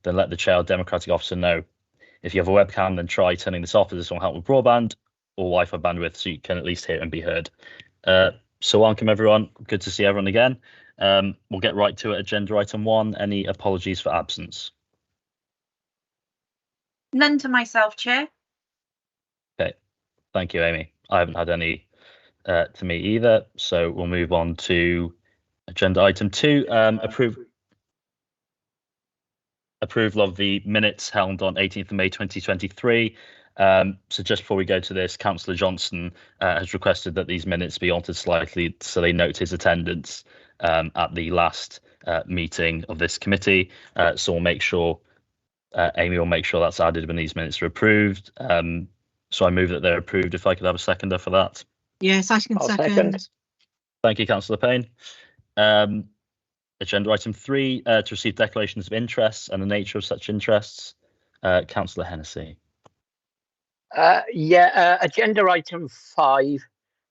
then let the chair or democratic officer know. If you have a webcam, then try turning this off, as this will help with broadband or Wi-Fi bandwidth, so you can at least hear and be heard. So welcome everyone. Good to see everyone again. We'll get right to it. Agenda item 1. Any apologies for absence? None to myself, Chair. Okay, thank you, Amy. I haven't had any to me either. So we'll move on to agenda item 2. Approval of the minutes held on 18th of May 2023. So just before we go to this, Councillor Johnson has requested that these minutes be altered slightly so they note his attendance at the last meeting of this committee. So we'll make sure, Amy will make sure that's added when these minutes are approved. So I move that they're approved. If I could have a seconder for that. Yes, I can second. Thank you, Councillor Payne. Agenda item 3, to receive declarations of interests and the nature of such interests. Councillor Hennessy. Agenda item 5,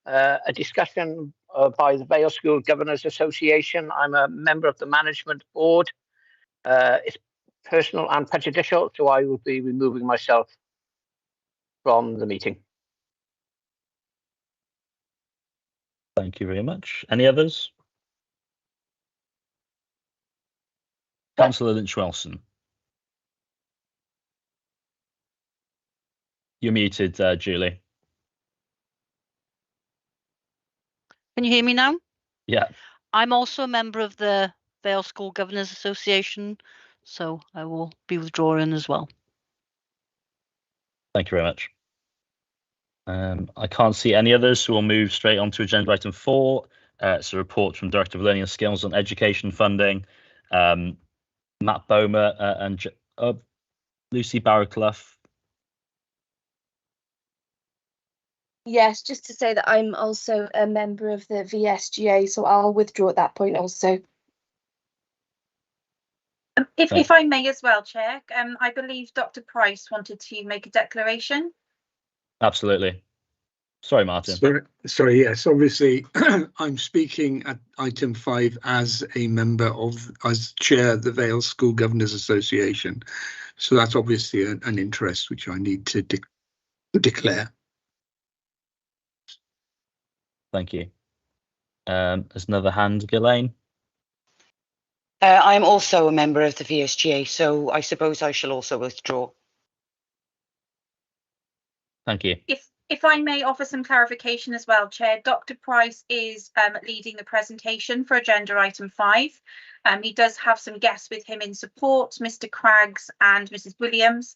a discussion by the Vale School Governors Association. I'm a member of the management board. It's personal and prejudicial, so I will be removing myself from the meeting. Thank you very much. Any others? Councillor Lynch-Wilson. You're muted, Julie. Can you hear me now? Yeah. I'm also a member of the Vale School Governors Association, so I will be withdrawing as well. Thank you very much. I can't see any others, so we'll move straight on to agenda item 4. It's a report from Director of Learning and Skills on Education Funding. Matt Bomer and Lucy Barraclough. Yes, just to say that I'm also a member of the VSGA, so I'll withdraw at that point also. If I may as well, Chair, I believe Dr. Price wanted to make a declaration. Absolutely. Sorry, Martin. Sorry, yes, obviously I'm speaking at item 5 as a member as chair of the Vale School Governors Association. So that's obviously an interest which I need to declare. Thank you. There's another hand, Ghislaine. I'm also a member of the VSGA, so I suppose I shall also withdraw. Thank you. If I may offer some clarification as well, Chair, Dr. Price is leading the presentation for agenda item 5. He does have some guests with him in support, Mr. Craggs and Mrs. Williams.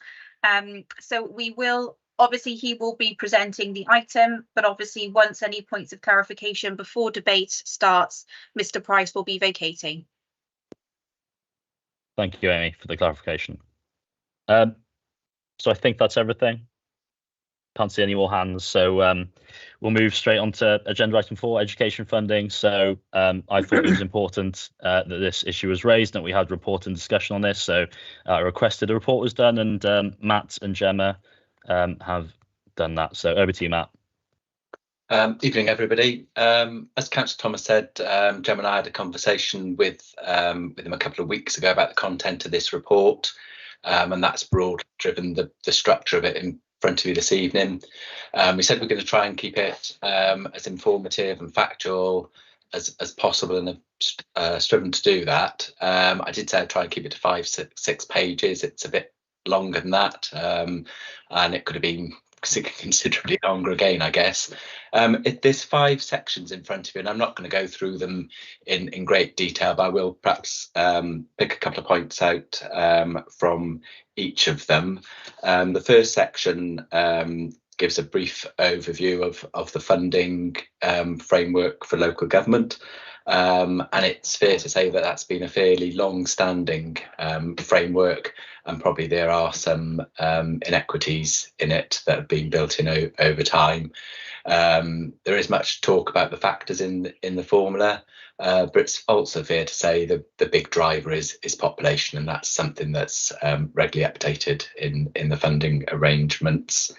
So we will, obviously he will be presenting the item, but obviously once any points of clarification before debate starts, Mr. Price will be vacating. Thank you, Amy, for the clarification. So I think that's everything. Can't see any more hands, so we'll move straight on to agenda item 4, education funding. So I thought it was important that this issue was raised and that we had report and discussion on this. So I requested a report was done, and Matt and Gemma have done that. So over to you, Matt. Evening, everybody. As Councillor Thomas said, Gemma and I had a conversation with him a couple of weeks ago about the content of this report, and that's broadly driven the structure of it in front of you this evening. We said we're going to try and keep it as informative and factual as possible, and have striven to do that. I did say I'd try and keep it to 5-6 pages. It's a bit longer than that, and it could have been considerably longer again, I guess. There's 5 sections in front of you, and I'm not going to go through them in great detail, but I will perhaps pick a couple of points out from each of them. The first section gives a brief overview of the funding framework for local government. And it's fair to say that that's been a fairly long-standing framework, and probably there are some inequities in it that have been built in over time. There is much talk about the factors in the formula, but it's also fair to say the big driver is population, and that's something that's regularly updated in the funding arrangements.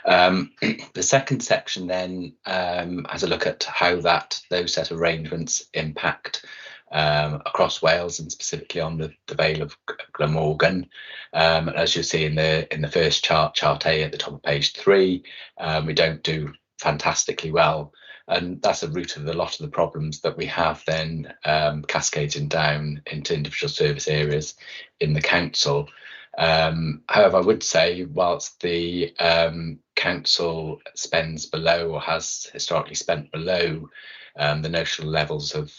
The second section then has a look at how those set of arrangements impact across Wales and specifically on the Vale of Glamorgan. As you'll see in the first chart A at the top of page 3, we don't do fantastically well, and that's the root of a lot of the problems that we have then cascading down into individual service areas in the council. However, I would say whilst the council spends below, or has historically spent below, the notional levels of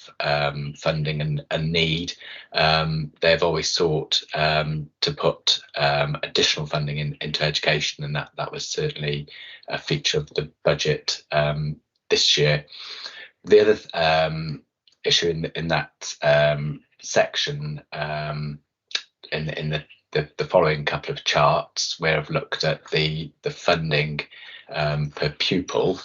funding and need, they've always sought to put additional funding into education, and that was certainly a feature of the budget this year. The other issue in that section, in the following couple of charts, where I've looked at the funding per pupil,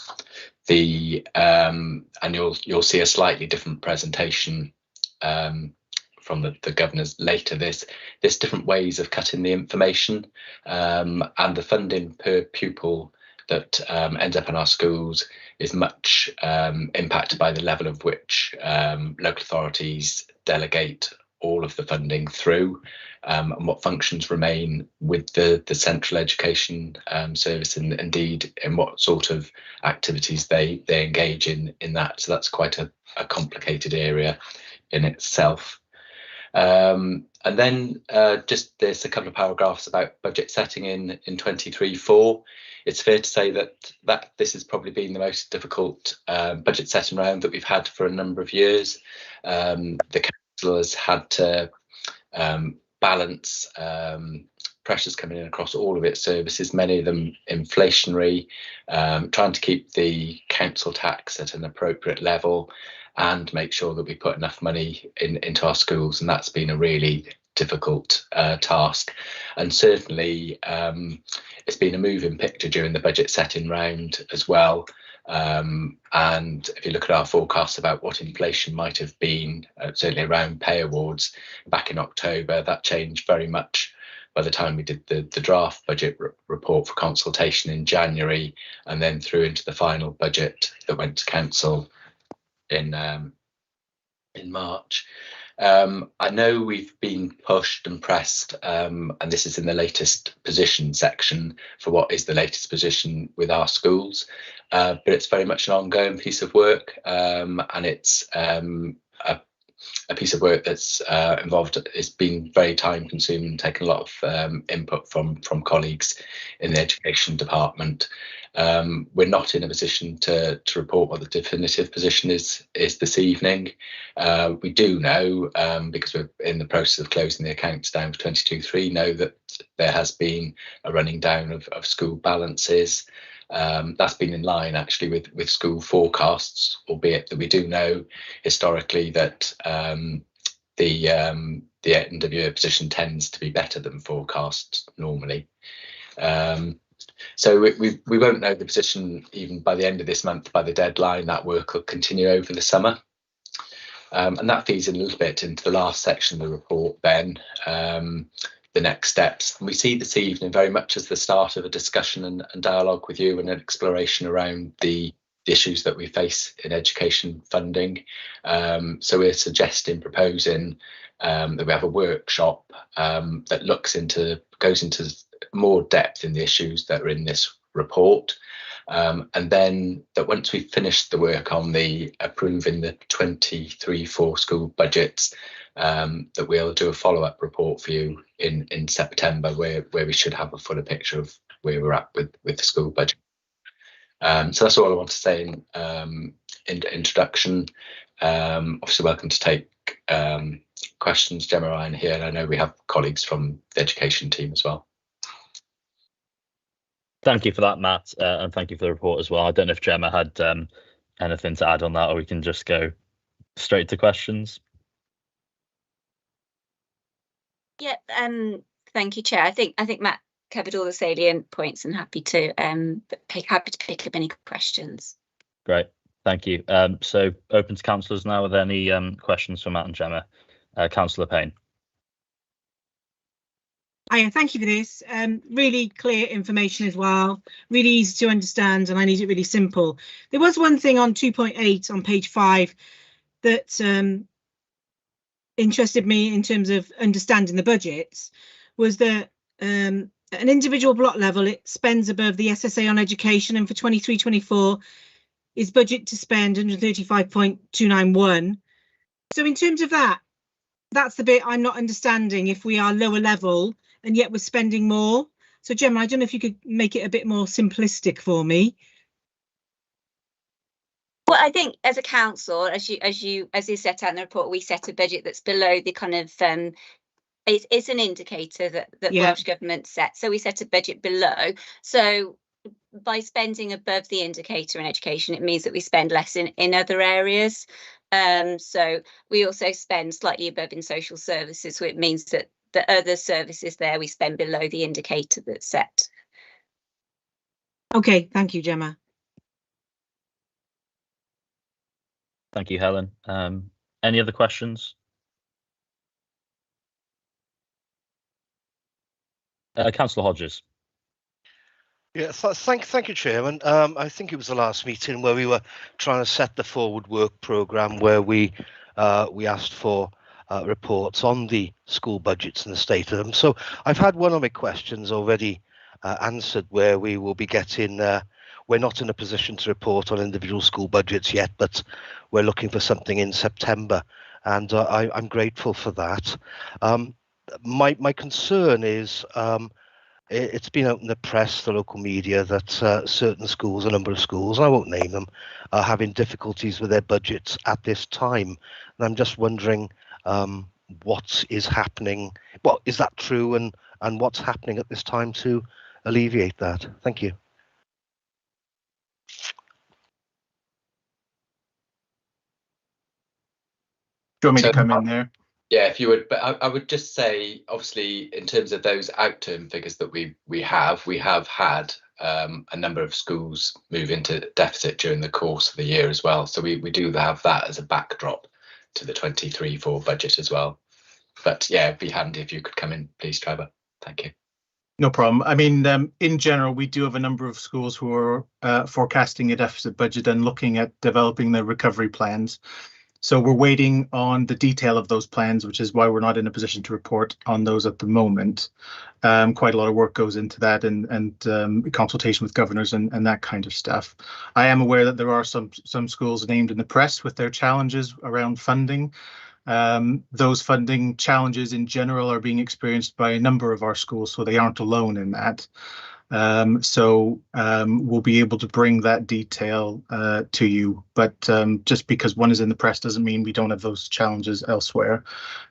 and you'll see a slightly different presentation from the governors later. There's different ways of cutting the information, and the funding per pupil that ends up in our schools is much impacted by the level of which local authorities delegate all of the funding through, and what functions remain with the central education service, and indeed in what sort of activities they engage in that. So that's quite a complicated area in itself. And then just there's a couple of paragraphs about budget setting in 23-4. It's fair to say that this has probably been the most difficult budget setting round that we've had for a number of years. The council has had to balance pressures coming in across all of its services, many of them inflationary, trying to keep the council tax at an appropriate level and make sure that we put enough money into our schools, and that's been a really difficult task. And certainly it's been a moving picture during the budget setting round as well. And if you look at our forecasts about what inflation might have been, certainly around pay awards back in October, that changed very much by the time we did the draft budget report for consultation in January, and then through into the final budget that went to council in March. I know we've been pushed and pressed, and this is in the latest position section, for what is the latest position with our schools, but it's very much an ongoing piece of work, and it's a piece of work that's involved. It's been very time consuming, taken a lot of input from colleagues in the education department. We're not in a position to report what the definitive position is this evening. We do know, because we're in the process of closing the accounts down for 22-3, know that there has been a running down of school balances. That's been in line actually with school forecasts, albeit that we do know historically that the end of year position tends to be better than forecast normally. So we won't know the position even by the end of this month, by the deadline. That work will continue over the summer. And that feeds in a little bit into the last section of the report then, the next steps. And we see this evening very much as the start of a discussion and dialogue with you, and an exploration around the issues that we face in education funding. So we're proposing that we have a workshop that goes into more depth in the issues that are in this report, and then that once we've finished the work on the approving the 23-4 school budgets, that we'll do a follow-up report for you in September, where we should have a fuller picture of where we're at with the school budget. So that's all I want to say in introduction. Obviously welcome to take questions. Gemma, Ryan here, and I know we have colleagues from the education team as well. Thank you for that, Matt, and thank you for the report as well. I don't know if Gemma had anything to add on that, or we can just go straight to questions. Yeah, thank you, Chair. I think Matt covered all the salient points, and happy to pick up any questions. Great, thank you. So open to councillors now with any questions for Matt and Gemma. Councillor Payne. Hiya, thank you for this. Really clear information as well, really easy to understand, and I need it really simple. There was one thing on 2.8 on page 5 that interested me in terms of understanding the budgets was that an individual block level, it spends above the SSA on education, and for 23-24 is budget to spend 135.291. So in terms of that, that's the bit I'm not understanding, if we are lower level and yet we're spending more. So Gemma, I don't know if you could make it a bit more simplistic for me. Well, I think as a council, as you set out in the report, we set a budget that's below the kind of it's an indicator that Welsh Government set. So we set a budget below. So by spending above the indicator in education, it means that we spend less in other areas. So we also spend slightly above in social services. So it means that the other services there we spend below the indicator that's set. Okay, thank you, Gemma. Thank you, Helen. Any other questions? Councillor Hodges. Yeah, thank you, Chairman. I think it was the last meeting where we were trying to set the forward work programme, where we asked for reports on the school budgets and the state of them. So I've had one of my questions already answered, where we will be getting. We're not in a position to report on individual school budgets yet, but we're looking for something in September, and I'm grateful for that. My concern is it's been out in the press, the local media, that certain schools, a number of schools, I won't name them, are having difficulties with their budgets at this time. And I'm just wondering what is happening. Well, is that true, and what's happening at this time to alleviate that? Thank you. Do you want me to come in there? Yeah, if you would, but I would just say, obviously, in terms of those outturn figures that we have had a number of schools move into deficit during the course of the year as well. So we do have that as a backdrop to the 23-24 budget as well. But yeah, it'd be handy if you could come in, please, Trevor. Thank you. No problem. I mean, in general, we do have a number of schools who are forecasting a deficit budget and looking at developing their recovery plans. So we're waiting on the detail of those plans, which is why we're not in a position to report on those at the moment. Quite a lot of work goes into that, and consultation with governors and that kind of stuff. I am aware that there are some schools named in the press with their challenges around funding. Those funding challenges in general are being experienced by a number of our schools, so they aren't alone in that. We'll be able to bring that detail to you, but just because one is in the press doesn't mean we don't have those challenges elsewhere.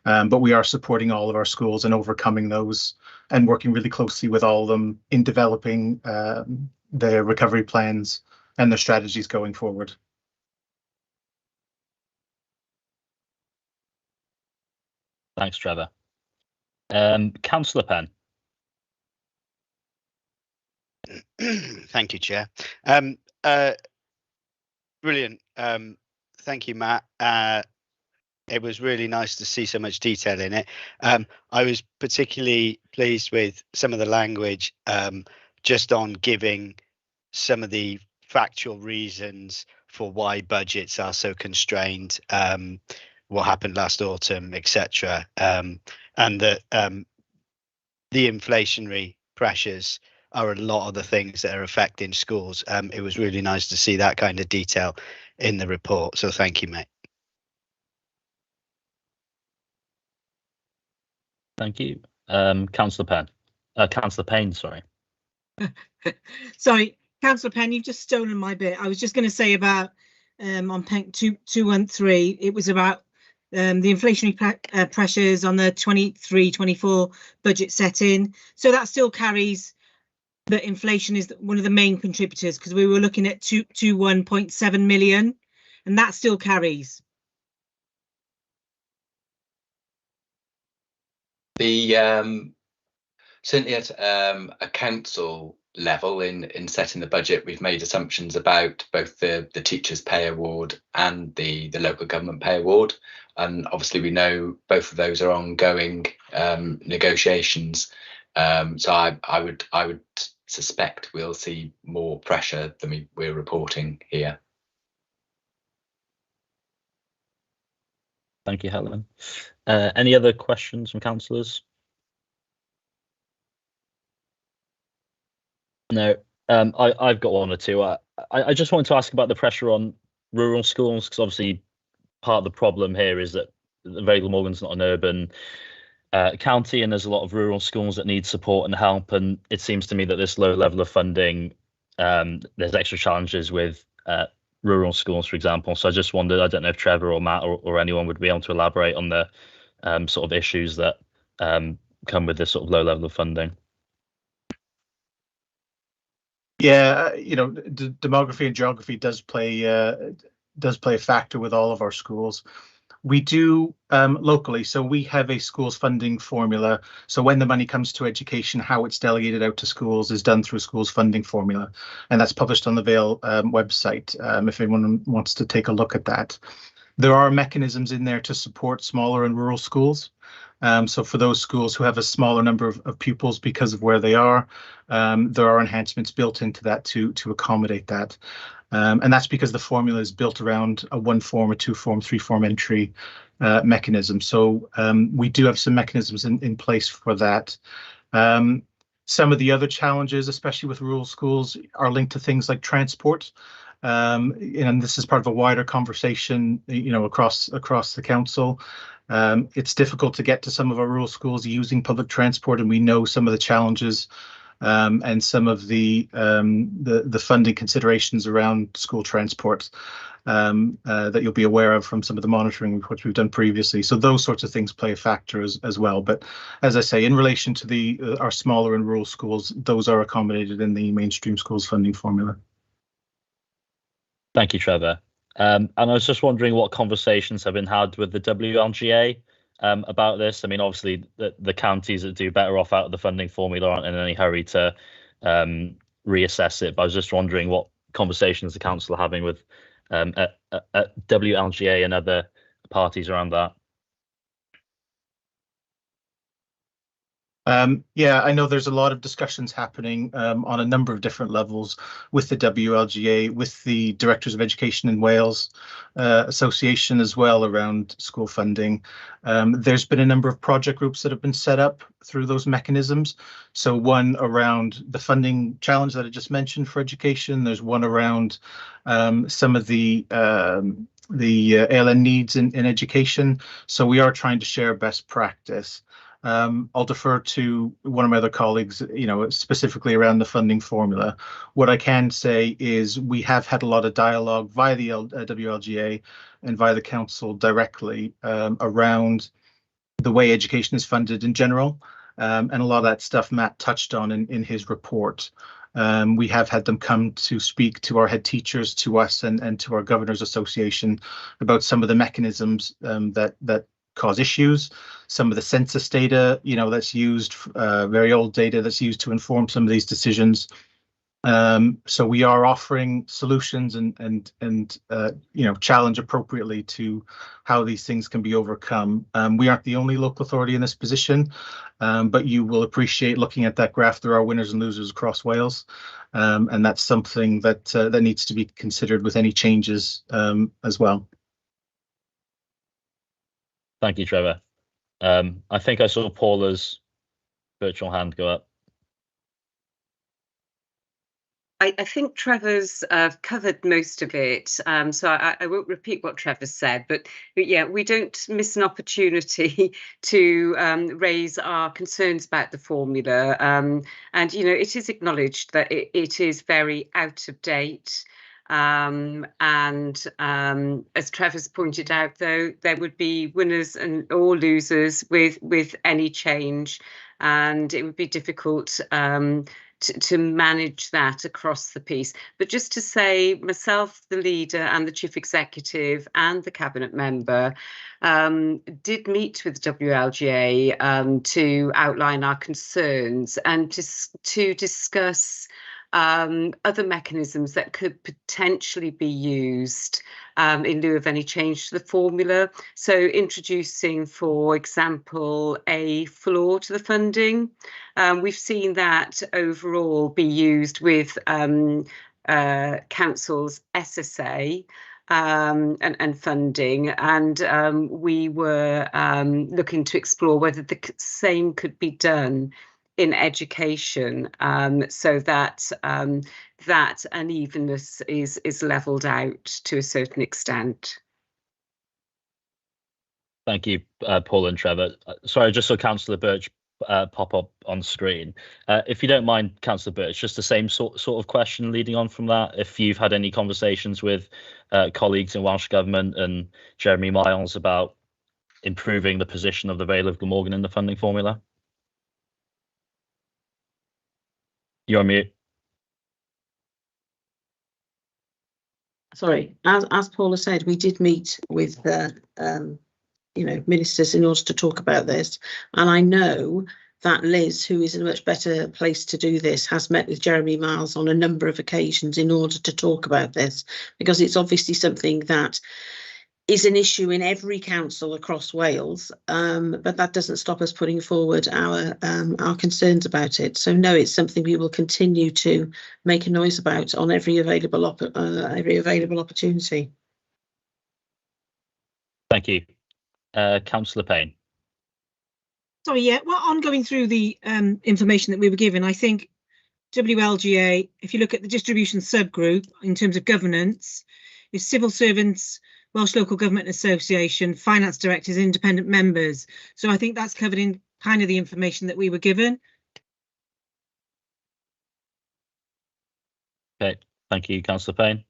But we are supporting all of our schools and overcoming those, and working really closely with all of them in developing their recovery plans and their strategies going forward. Thanks, Trevor. Councillor Penn. Thank you, Chair. Brilliant. Thank you, Matt. It was really nice to see so much detail in it. I was particularly pleased with some of the language just on giving some of the factual reasons for why budgets are so constrained, what happened last autumn, etc. And that the inflationary pressures are a lot of the things that are affecting schools. It was really nice to see that kind of detail in the report. So thank you, mate. Thank you. Councillor Payne, sorry. Sorry, Councillor Penn, you've just stolen my bit. I was just going to say about on PENC 213, it was about the inflationary pressures on the 23-24 budget setting. So that still carries that inflation is one of the main contributors, because we were looking at 21.7 million, and that still carries. The certainly at a council level, in setting the budget, we've made assumptions about both the teachers' pay award and the local government pay award, and obviously we know both of those are ongoing negotiations. So I would suspect we'll see more pressure than we're reporting here. Thank you, Helen. Any other questions from councillors? No. I've got one or two. I just wanted to ask about the pressure on rural schools, because obviously part of the problem here is that Vale Glamorgan's not an urban county, and there's a lot of rural schools that need support and help. And it seems to me that this low level of funding, there's extra challenges with rural schools, for example. So I just wondered, I don't know if Trevor or Matt or anyone would be able to elaborate on the sort of issues that come with this sort of low level of funding. Yeah, demography and geography does play a factor with all of our schools. We do locally, so we have a schools funding formula. So when the money comes to education, how it's delegated out to schools is done through schools funding formula, and that's published on the Vale website if anyone wants to take a look at that. There are mechanisms in there to support smaller and rural schools. So for those schools who have a smaller number of pupils because of where they are, there are enhancements built into that to accommodate that. And that's because the formula is built around a 1-form, a 2-form, 3-form entry mechanism. So we do have some mechanisms in place for that. Some of the other challenges, especially with rural schools, are linked to things like transport. And this is part of a wider conversation, across the council. It's difficult to get to some of our rural schools using public transport, and we know some of the challenges and some of the funding considerations around school transport that you'll be aware of from some of the monitoring reports we've done previously. So those sorts of things play a factor as well. But as I say, in relation to our smaller and rural schools, those are accommodated in the mainstream schools funding formula. Thank you, Trevor. And I was just wondering what conversations have been had with the WLGA about this. I mean, obviously, the counties that do better off out of the funding formula aren't in any hurry to reassess it. But I was just wondering what conversations the council are having with at WLGA and other parties around that. Yeah, I know there's a lot of discussions happening on a number of different levels with the WLGA, with the Directors of Education in Wales Association as well around school funding. There's been a number of project groups that have been set up through those mechanisms. So one around the funding challenge that I just mentioned for education. There's one around some of the ALN needs in education. So we are trying to share best practice. I'll defer to one of my other colleagues, specifically around the funding formula. What I can say is we have had a lot of dialogue via the WLGA and via the council directly around the way education is funded in general. And a lot of that stuff Matt touched on in his report. We have had them come to speak to our head teachers, to us, and to our Governors Association about some of the mechanisms that cause issues, some of the census data, that's used, very old data that's used to inform some of these decisions. So we are offering solutions and challenge appropriately to how these things can be overcome. We aren't the only local authority in this position, but you will appreciate looking at that graph. There are winners and losers across Wales, and that's something that needs to be considered with any changes as well. Thank you, Trevor. I think I saw Paula's virtual hand go up. I think Trevor's covered most of it, so I won't repeat what Trevor said, but yeah, we don't miss an opportunity to raise our concerns about the formula, and it is acknowledged that it is very out of date. And as Trevor's pointed out, though, there would be winners or losers with any change, and it would be difficult to manage that across the piece. But just to say, myself, the leader and the chief executive and the cabinet member did meet with WLGA to outline our concerns and to discuss other mechanisms that could potentially be used in lieu of any change to the formula. So introducing, for example, a floor to the funding. We've seen that overall be used with council's SSA. and funding, and we were looking to explore whether the same could be done in education, so that that unevenness is levelled out to a certain extent. Thank you, Paul and Trevor. Sorry, I just saw Councillor Birch pop up on screen. If you don't mind, Councillor Birch, just the same sort of question leading on from that. If you've had any conversations with colleagues in Welsh Government and Jeremy Miles about improving the position of the Vale of Glamorgan in the funding formula? You're on mute. Sorry, as Paula said, we did meet with ministers in order to talk about this, and I know that Liz, who is in a much better place to do this, has met with Jeremy Miles on a number of occasions in order to talk about this, because it's obviously something that is an issue in every council across Wales, but that doesn't stop us putting forward our concerns about it. So no, it's something we will continue to make a noise about on every available opportunity. Thank you. Councillor Payne. Sorry, yeah, well, on going through the information that we were given, I think WLGA, if you look at the distribution subgroup in terms of governance, is civil servants, Welsh Local Government Association, finance directors, independent members. So I think that's covered in kind of the information that we were given. Okay, thank you, Councillor Payne.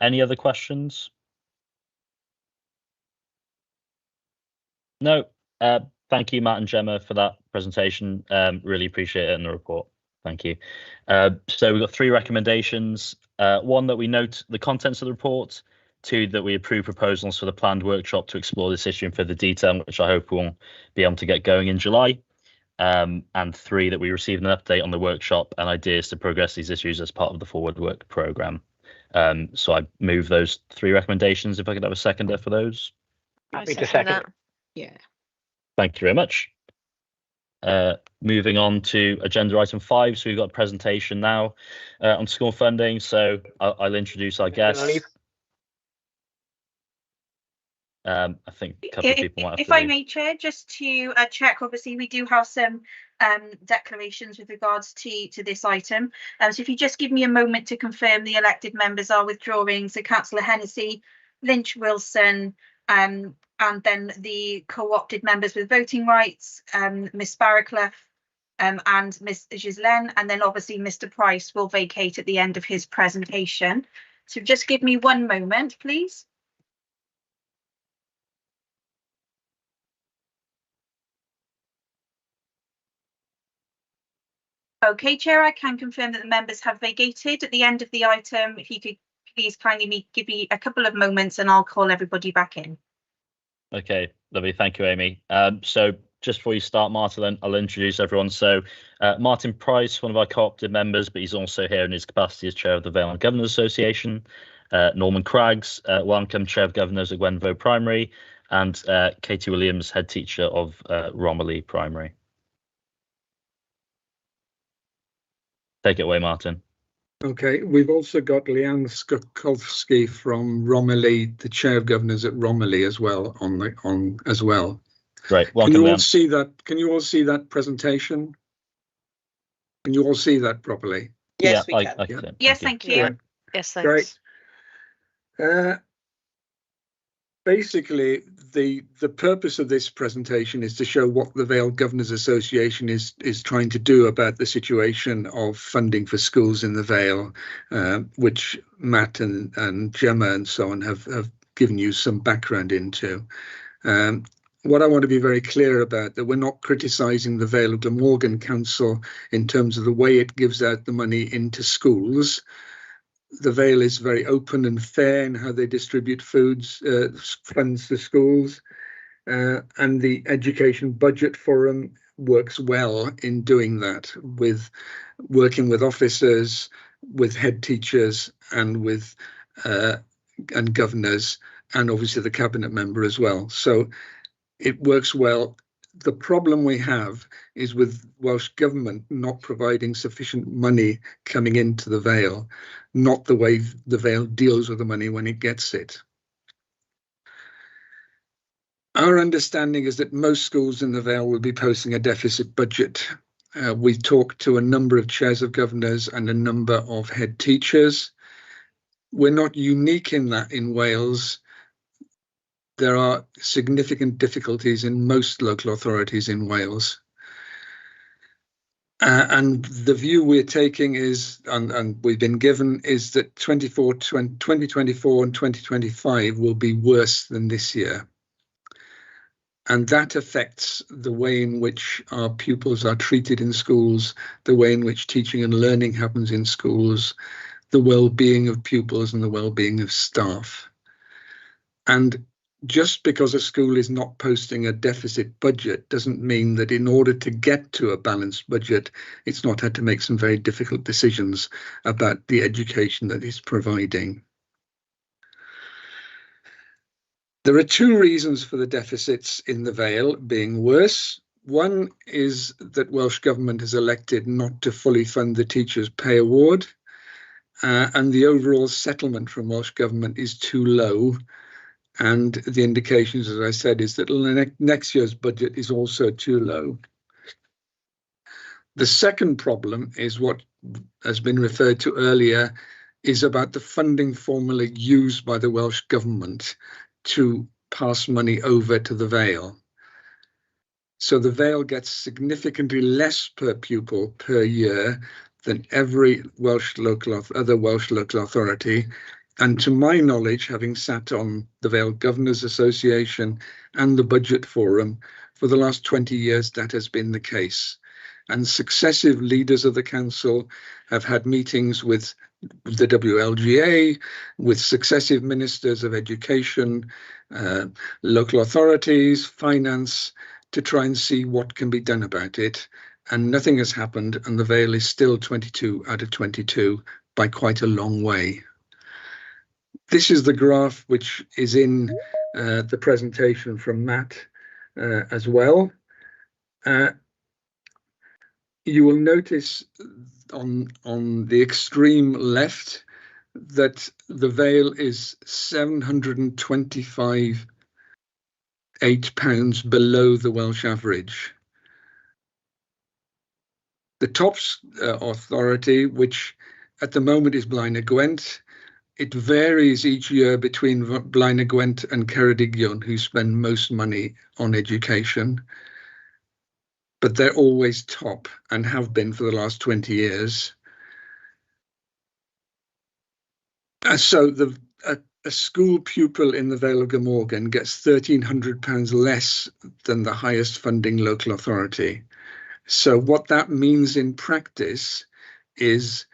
Any other questions? No. Thank you, Matt and Gemma, for that presentation. Really appreciate it in the report. Thank you. So we've got 3 recommendations. 1, that we note the contents of the report. 2, that we approve proposals for the planned workshop to explore this issue in further detail, which I hope we'll be able to get going in July. And 3, that we receive an update on the workshop and ideas to progress these issues as part of the forward work programme. So I move those 3 recommendations. If I could have a seconder for those. Happy to second that. Yeah. Thank you very much. Moving on to agenda item 5. So we've got a presentation now on school funding. So I'll introduce our guests. I think a couple of people might have if to I leave. may, Chair, just to check, obviously we do have some declarations with regards to this item. So if you just give me a moment to confirm the elected members are withdrawing. So Councillor Hennessy, Lynch, Wilson, and then the co-opted members with voting rights, Miss Barraclough and Miss Ghislaine, and then obviously Mr. Price will vacate at the end of his presentation. So just give me one moment, please. Okay, Chair, I can confirm that the members have vacated at the end of the item. If you could please kindly give me a couple of moments and I'll call everybody back in. Okay, lovely. Thank you, Amy. So just before you start, Martin, I'll introduce everyone. So Martin Price, one of our co-opted members, but he's also here in his capacity as chair of the Vale Governors Association. Norman Craggs, welcome, chair of governors at Gwenvo Primary, and Katie Williams, head teacher of Romilly Primary. Take it away, Martin. Okay, we've also got Leanne Skokowski from Romilly, the chair of governors at Romilly as well as well. Great. Welcome, can you all Leanne. see that? Can you all see that presentation? Can you all see that properly? Yes, yeah, we can. I can. Yes, thank you. Right. Yes, thanks. Great. Basically, the purpose of this presentation is to show what the Vale Governors Association is trying to do about the situation of funding for schools in the Vale, which Matt and Gemma and so on have given you some background into. What I want to be very clear about, that we're not criticising the Vale of Glamorgan Council in terms of the way it gives out the money into schools. The Vale is very open and fair in how they distribute funds to schools, and the Education Budget Forum works well in doing that, with working with officers, with head teachers, and with and governors, and obviously the cabinet member as well. So it works well. the problem we have is with Welsh Government not providing sufficient money coming into the Vale, not the way the Vale deals with the money when it gets it. Our understanding is that most schools in the Vale will be posting a deficit budget. We talked to a number of chairs of governors and a number of head teachers. We're not unique in that in Wales. There are significant difficulties in most local authorities in Wales. And the view we're taking is, and we've been given, is that 2024 and 2025 will be worse than this year. And that affects the way in which our pupils are treated in schools, the way in which teaching and learning happens in schools, the well-being of pupils and the well-being of staff. And just because a school is not posting a deficit budget doesn't mean that in order to get to a balanced budget, it's not had to make some very difficult decisions about the education that it's providing. There are two reasons for the deficits in the Vale being worse. One is that Welsh Government has elected not to fully fund the Teachers' Pay Award, and the overall settlement from Welsh Government is too low. And the indications, as I said, is that next year's budget is also too low. The second problem is what has been referred to earlier, is about the funding formula used by the Welsh Government to pass money over to the Vale. So the Vale gets significantly less per pupil per year than every other Welsh local authority. And to my knowledge, having sat on the Vale Governors Association and the Budget Forum for the last 20 years, that has been the case. And successive leaders of the council have had meetings with the WLGA, with successive ministers of education, local authorities, finance, to try and see what can be done about it. And nothing has happened, and the Vale is still 22 out of 22 by quite a long way. This is the graph which is in the presentation from Matt as well. You will notice on the extreme left that the Vale is £725.8 below the Welsh average. The top authority, which at the moment is Blaenau Gwent, it varies each year between Blaenau Gwent and Ceredigion, who spend most money on education. But they're always top and have been for the last 20 years. So a school pupil in the Vale of Glamorgan gets £1,300 less than the highest funding local authority. So what that means in practice is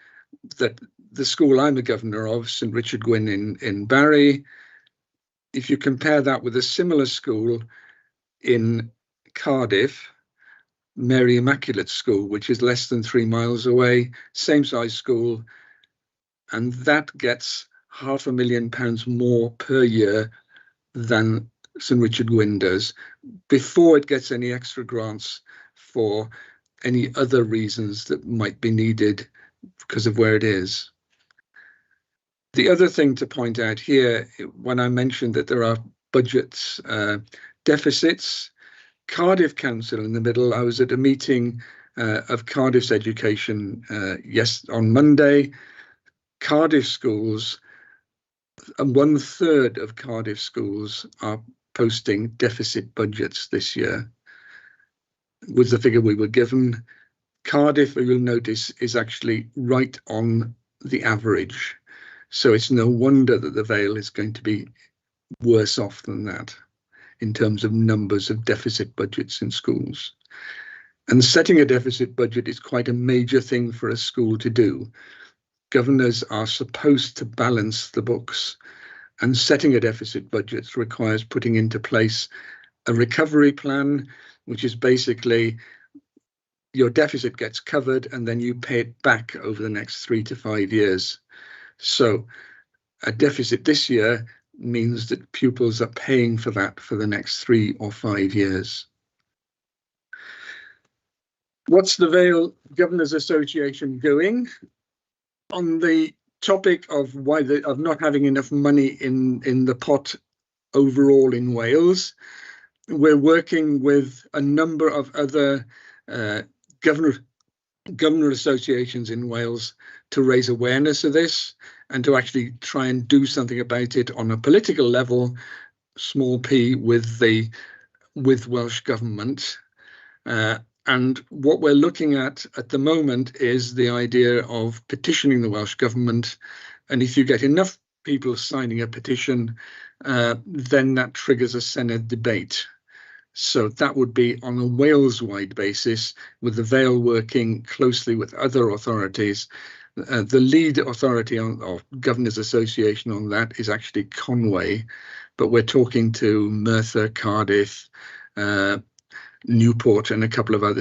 that the school I'm a governor of, St Richard Gwyn in Barry, if you compare that with a similar school in Cardiff, Mary Immaculate School, which is less than 3 miles away, same size school, and that gets £500,000 more per year than St Richard Gwyn does, before it gets any extra grants for any other reasons that might be needed because of where it is. The other thing to point out here, when I mentioned that there are budget deficits, Cardiff Council in the middle, I was at a meeting of Cardiff's education on Monday. Cardiff schools, and 1/3 of Cardiff schools are posting deficit budgets this year, was the figure we were given. Cardiff, you'll notice, is actually right on the average. So it's no wonder that the Vale is going to be worse off than that in terms of numbers of deficit budgets in schools. And setting a deficit budget is quite a major thing for a school to do. Governors are supposed to balance the books, and setting a deficit budget requires putting into place a recovery plan, which is basically your deficit gets covered and then you pay it back over the next 3 to 5 years. So a deficit this year means that pupils are paying for that for the next 3 or 5 years. What's the Vale Governors Association doing? On the topic of of not having enough money in the pot overall in Wales, we're working with a number of other governor associations in Wales to raise awareness of this and to actually try and do something about it on a political level, small p, with Welsh Government. And what we're looking at the moment is the idea of petitioning the Welsh Government. And if you get enough people signing a petition, then that triggers a Senedd debate. So that would be on a Wales-wide basis, with the Vale working closely with other authorities. The lead authority of Governors Association on that is actually Conway, but we're talking to Merthyr, Cardiff, Newport, and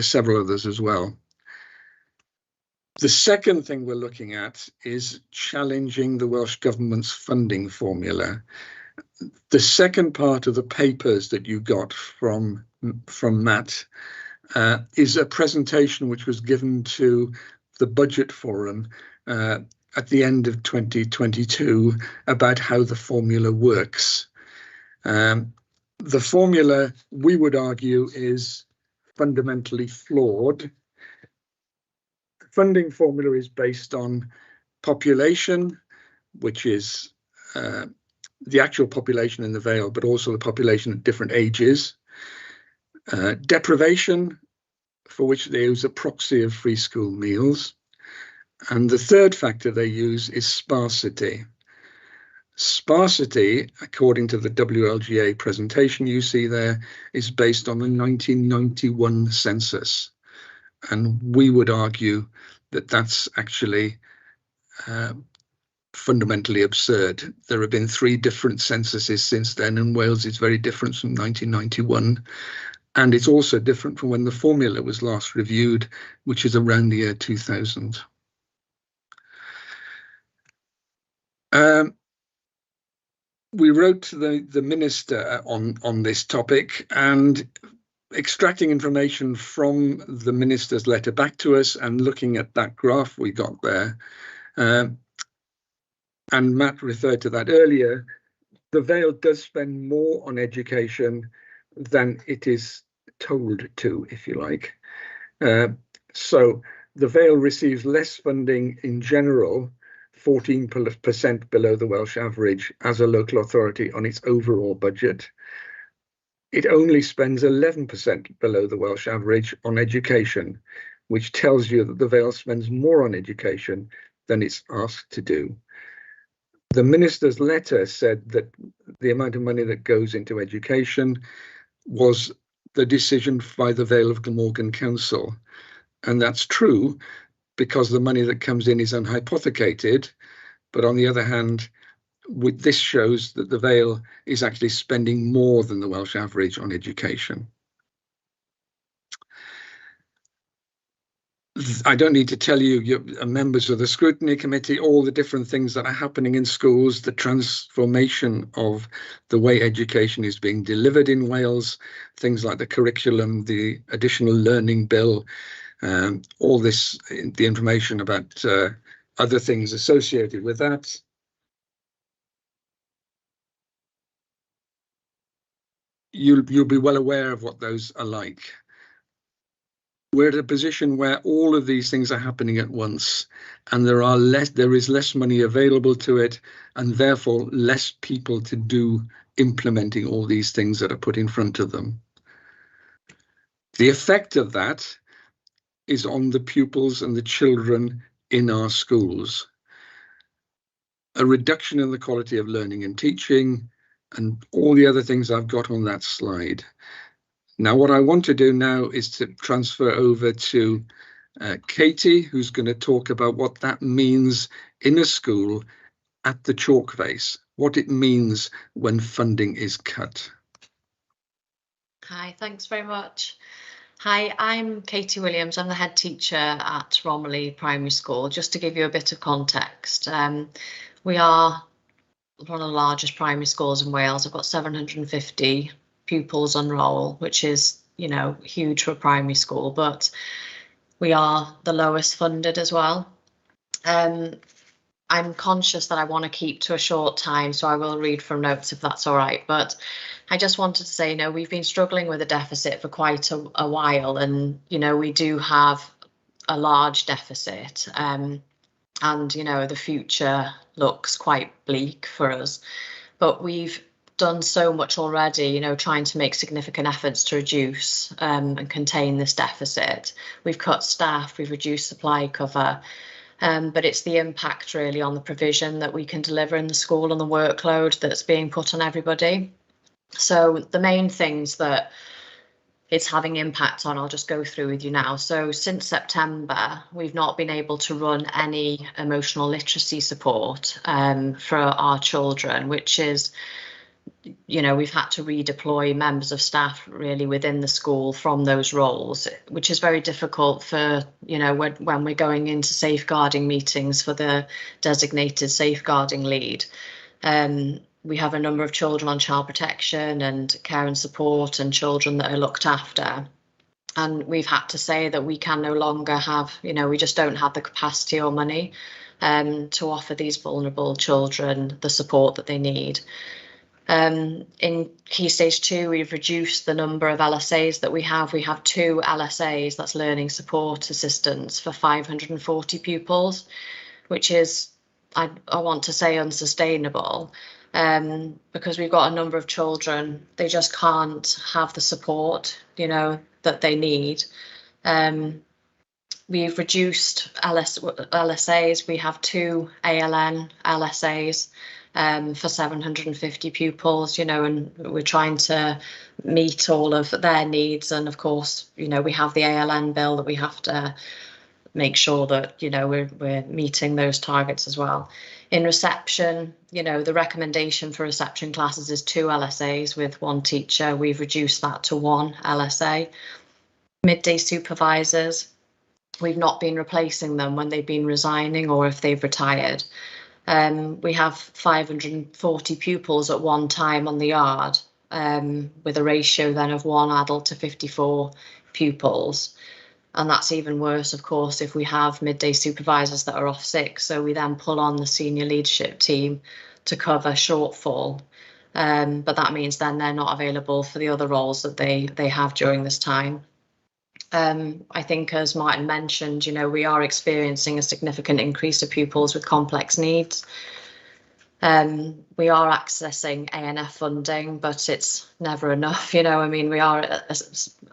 several others as well. The second thing we're looking at is challenging the Welsh Government's funding formula. The second part of the papers that you got from Matt is a presentation which was given to the Budget Forum at the end of 2022 about how the formula works. The formula, we would argue, is fundamentally flawed. The funding formula is based on population, which is the actual population in the Vale, but also the population at different ages. Deprivation, for which they use a proxy of free school meals. And the third factor they use is sparsity. Sparsity, according to the WLGA presentation you see there, is based on the 1991 census. And we would argue that that's actually fundamentally absurd. There have been 3 different censuses since then, and Wales is very different from 1991. And it's also different from when the formula was last reviewed, which is around the year 2000. We wrote to the minister on this topic, and extracting information from the minister's letter back to us and looking at that graph we got there, and Matt referred to that earlier, the Vale does spend more on education than it is told to, if you like. So the Vale receives less funding in general, 14% below the Welsh average as a local authority on its overall budget. It only spends 11% below the Welsh average on education, which tells you that the Vale spends more on education than it's asked to do. The minister's letter said that the amount of money that goes into education was the decision by the Vale of Glamorgan Council. And that's true, because the money that comes in is unhypothecated. But on the other hand, this shows that the Vale is actually spending more than the Welsh average on education. I don't need to tell you, you're members of the Scrutiny Committee, all the different things that are happening in schools, the transformation of the way education is being delivered in Wales, things like the curriculum, the additional learning bill, all this, the information about other things associated with that. You'll be well aware of what those are like. We're at a position where all of these things are happening at once, and there is less money available to it, and therefore less people to do implementing all these things that are put in front of them. The effect of that is on the pupils and the children in our schools. A reduction in the quality of learning and teaching, and all the other things I've got on that slide. Now, what I want to do now is to transfer over to Katie, who's going to talk about what that means in a school at the chalk face, what it means when funding is cut. Hi, thanks very much. Hi, I'm Katie Williams. I'm the head teacher at Romilly Primary School. Just to give you a bit of context, we are one of the largest primary schools in Wales. I've got 750 pupils on roll, which is, you know, huge for a primary school. But we are the lowest funded as well. I'm conscious that I want to keep to a short time, so I will read from notes if that's all right. But I just wanted to say, we've been struggling with a deficit for quite a while, and, we do have a large deficit. And, the future looks quite bleak for us. But we've done so much already, trying to make significant efforts to reduce and contain this deficit. We've cut staff, we've reduced supply cover. But it's the impact really on the provision that we can deliver in the school and the workload that's being put on everybody. So the main things that it's having impact on, I'll just go through with you now. So since September, we've not been able to run any emotional literacy support for our children, which is, we've had to redeploy members of staff really within the school from those roles, which is very difficult for, when we're going into safeguarding meetings for the designated safeguarding lead. We have a number of children on child protection and care and support and children that are looked after. And we've had to say that we can no longer have, we just don't have the capacity or money to offer these vulnerable children the support that they need. In Key Stage 2, we've reduced the number of LSAs that we have. We have 2 LSAs, that's learning support assistants, for 540 pupils, which is, I want to say, unsustainable, because we've got a number of children, they just can't have the support, that they need. We've reduced LSAs. We have 2 ALN LSAs for 750 pupils, and we're trying to meet all of their needs. And of course, we have the ALN bill that we have to make sure that, we're meeting those targets as well. In reception, the recommendation for reception classes is 2 LSAs with 1 teacher. We've reduced that to 1 LSA. Midday supervisors, we've not been replacing them when they've been resigning or if they've retired. We have 540 pupils at one time on the yard, with a ratio then of 1 adult to 54 pupils. And that's even worse, of course, if we have midday supervisors that are off sick. So we then pull on the senior leadership team to cover shortfall. But that means then they're not available for the other roles that they have during this time. I think, as Martin mentioned, we are experiencing a significant increase of pupils with complex needs. We are accessing ANF funding, but it's never enough. We are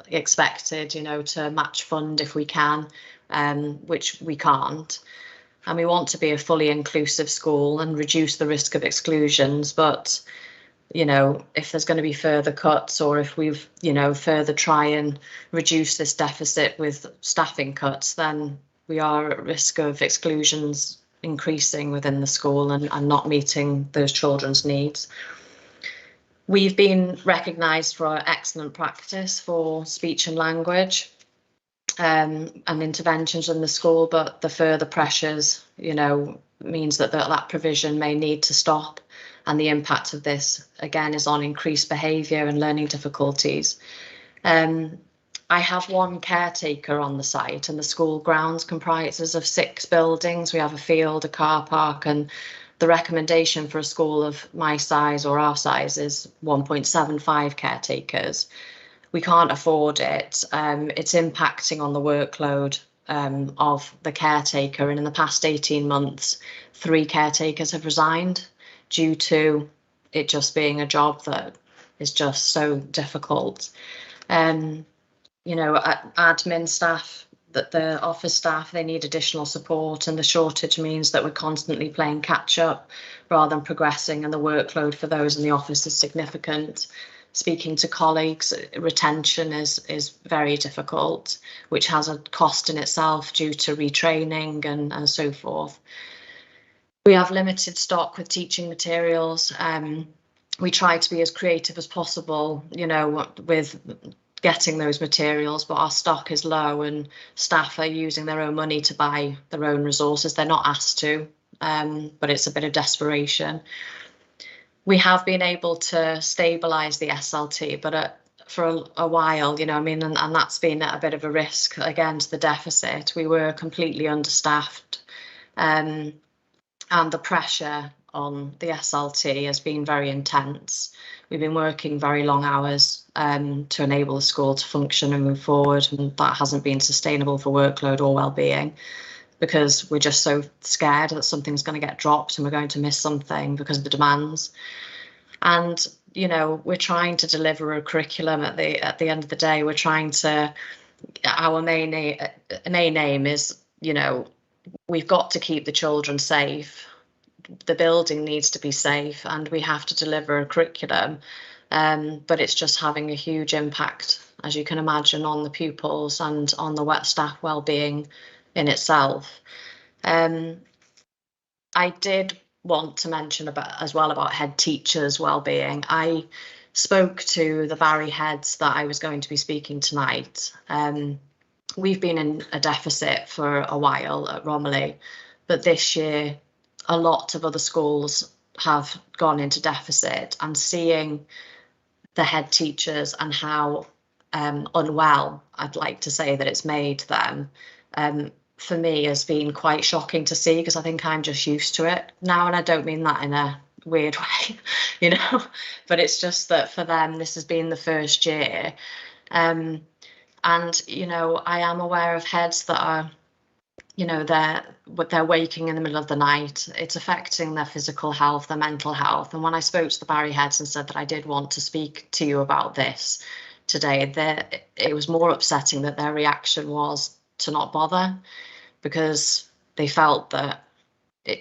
expected, to match fund if we can, which we can't. And we want to be a fully inclusive school and reduce the risk of exclusions. But, if there's going to be further cuts, or if we've, further try and reduce this deficit with staffing cuts, then we are at risk of exclusions increasing within the school and not meeting those children's needs. We've been recognised for our excellent practice for speech and language and interventions in the school, but the further pressures, means that provision may need to stop. And the impact of this, again, is on increased behaviour and learning difficulties. I have 1 caretaker on the site, and the school grounds comprises of 6 buildings. We have a field, a car park, and the recommendation for a school of my size or our size is 1.75 caretakers. We can't afford it. It's impacting on the workload of the caretaker, and in the past 18 months, 3 caretakers have resigned due to it just being a job that is just so difficult. Admin staff, that the office staff, they need additional support, and the shortage means that we're constantly playing catch up rather than progressing, and the workload for those in the office is significant. Speaking to colleagues, retention is very difficult, which has a cost in itself due to retraining and so forth. We have limited stock with teaching materials. We try to be as creative as possible, with getting those materials, but our stock is low and staff are using their own money to buy their own resources. They're not asked to, but it's a bit of desperation. We have been able to stabilise the SLT, but for a while, you know, I mean, and that's been at a bit of a risk again to the deficit. We were completely understaffed, and the pressure on the SLT has been very intense. We've been working very long hours to enable the school to function and move forward, and that hasn't been sustainable for workload or well-being, because we're just so scared that something's going to get dropped and we're going to miss something because of the demands. And you know, we're trying to deliver a curriculum at the end of the day. We're trying to, our main aim is, you know, we've got to keep the children safe. The building needs to be safe, and we have to deliver a curriculum. But it's just having a huge impact, as you can imagine, on the pupils and on the staff well-being in itself. I did want to mention about head teachers' well-being. I spoke to the Barry heads that I was going to be speaking tonight. We've been in a deficit for a while at Romiley, but this year a lot of other schools have gone into deficit, and seeing the head teachers and how unwell, I'd like to say, that it's made them, for me has been quite shocking to see, because I think I'm just used to it now, and I don't mean that in a weird way, you know, but it's just that for them this has been the first year, and you know, I am aware of heads that are, you know, they're waking in the middle of the night. It's affecting their physical health, their mental health. And when I spoke to the Barry heads and said that I did want to speak to you about this today, it was more upsetting that their reaction was to not bother, because they felt that,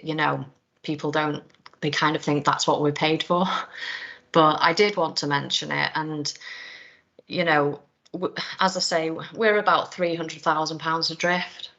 you know, people don't, they kind of think that's what we're paid for. But I did want to mention it. And, you know, as I say, we're about £300,000 adrift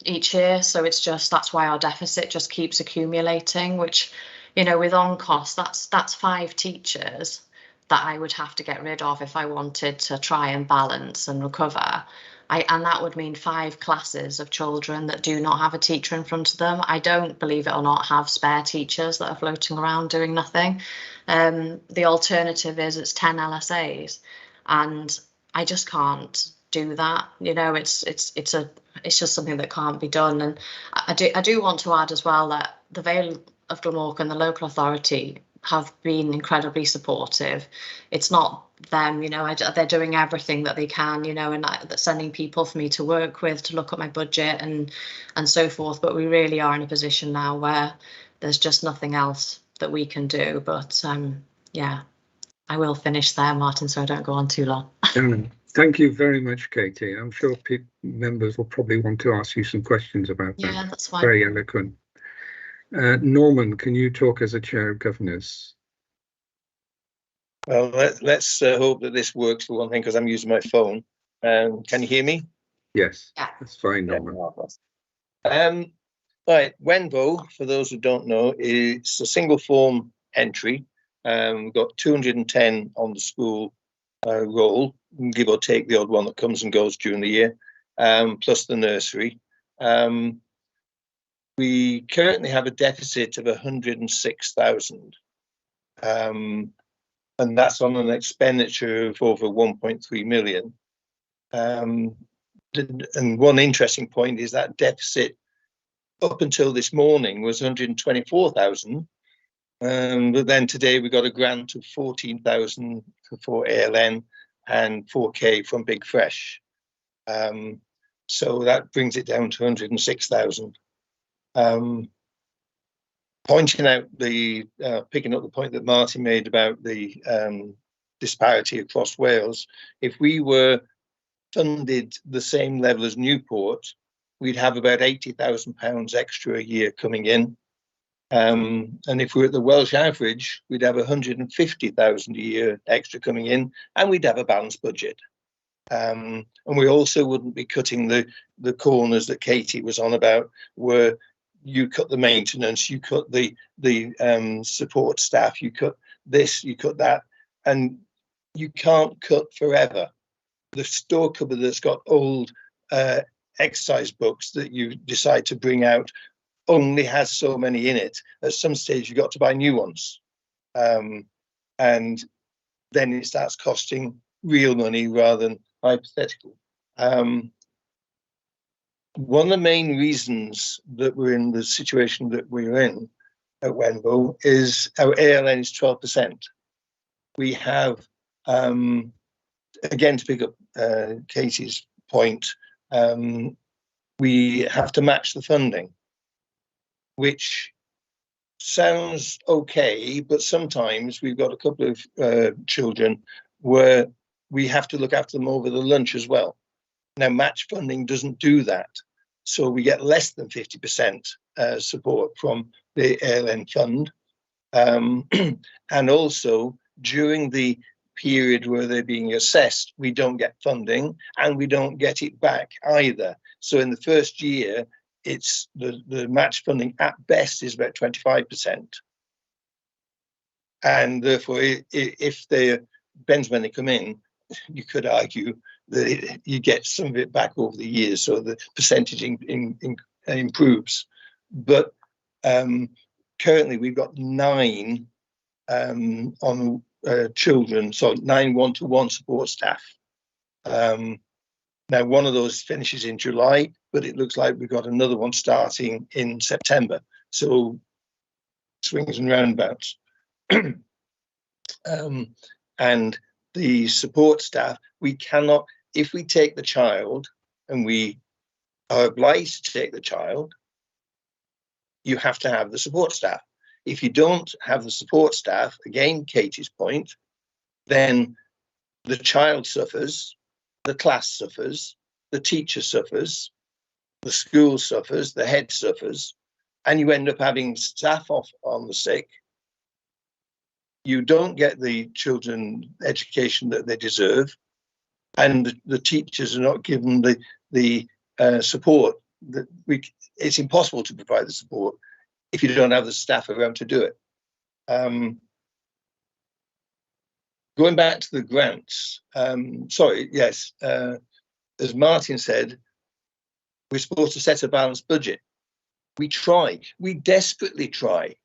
each year, so it's just, that's why our deficit just keeps accumulating, which, you know, with on cost, that's 5 teachers that I would have to get rid of if I wanted to try and balance and recover. And that would mean 5 classes of children that do not have a teacher in front of them. I don't, believe it or not, have spare teachers that are floating around doing nothing. The alternative is it's 10 LSAs, and I just can't do that. You know, it's just something that can't be done. And I do want to add as well that the Vale of Glamorgan, the local authority, have been incredibly supportive. It's not them, you know, they're doing everything that they can, you know, and sending people for me to work with to look at my budget and so forth. But we really are in a position now where there's just nothing else that we can do. But yeah, I will finish there, Martin, so I don't go on too long. Thank you very much, Katie. I'm sure members will probably want to ask you some questions about that. Yeah, that's fine. Very eloquent. Norman, can you talk as a chair of governors? Well, let's hope that this works for one thing, because I'm using my phone. Can you hear me? Yes, that's fine, Norman. Right, WENVO, for those who don't know, is a single form entry. We've got 210 on the school roll, give or take the odd one that comes and goes during the year, plus the nursery. We currently have a deficit of 106,000, and that's on an expenditure of over 1.3 million. And one interesting point is that deficit up until this morning was 124,000. But then today we got a grant of 14,000 for ALN and 4K from Big Fresh. So that brings it down to 106,000. Pointing out picking up the point that Martin made about the disparity across Wales, if we were funded the same level as Newport, we'd have about £80,000 extra a year coming in. And if we're at the Welsh average, we'd have 150,000 a year extra coming in, and we'd have a balanced budget. And we also wouldn't be cutting the corners that Katie was on about, where you cut the maintenance, you cut the support staff, you cut this, you cut that, and you can't cut forever. The store cupboard that's got old exercise books that you decide to bring out only has so many in it. At some stage, you've got to buy new ones. And then it starts costing real money rather than hypothetical. One of the main reasons that we're in the situation that we're in at Wenbo is our ALN is 12%. We have, again, to pick up Katie's point, we have to match the funding, which sounds okay, but sometimes we've got a couple of children where we have to look after them over the lunch as well. Now, match funding doesn't do that. So we get less than 50% support from the ALN fund. And also, during the period where they're being assessed, we don't get funding and we don't get it back either. So in the first year, it's the match funding at best is about 25%. And therefore, if they depends when they come in, you could argue that you get some of it back over the years, so the percentage improves. But currently, we've got 9 on children, so 9 one-to-one support staff. Now, one of those finishes in July, but it looks like we've got another one starting in September. So swings and roundabouts. And the support staff, we cannot, if we take the child and we are obliged to take the child, you have to have the support staff. If you don't have the support staff, again, Katie's point, then the child suffers, the class suffers, the teacher suffers, the school suffers, the head suffers, and you end up having staff off on the sick. You don't get the children education that they deserve, and the teachers are not given the support that it's impossible to provide the support if you don't have the staff around to do it. Going back to the grants, sorry, yes, as Martin said, we're supposed to set a balanced budget. We try, we desperately try.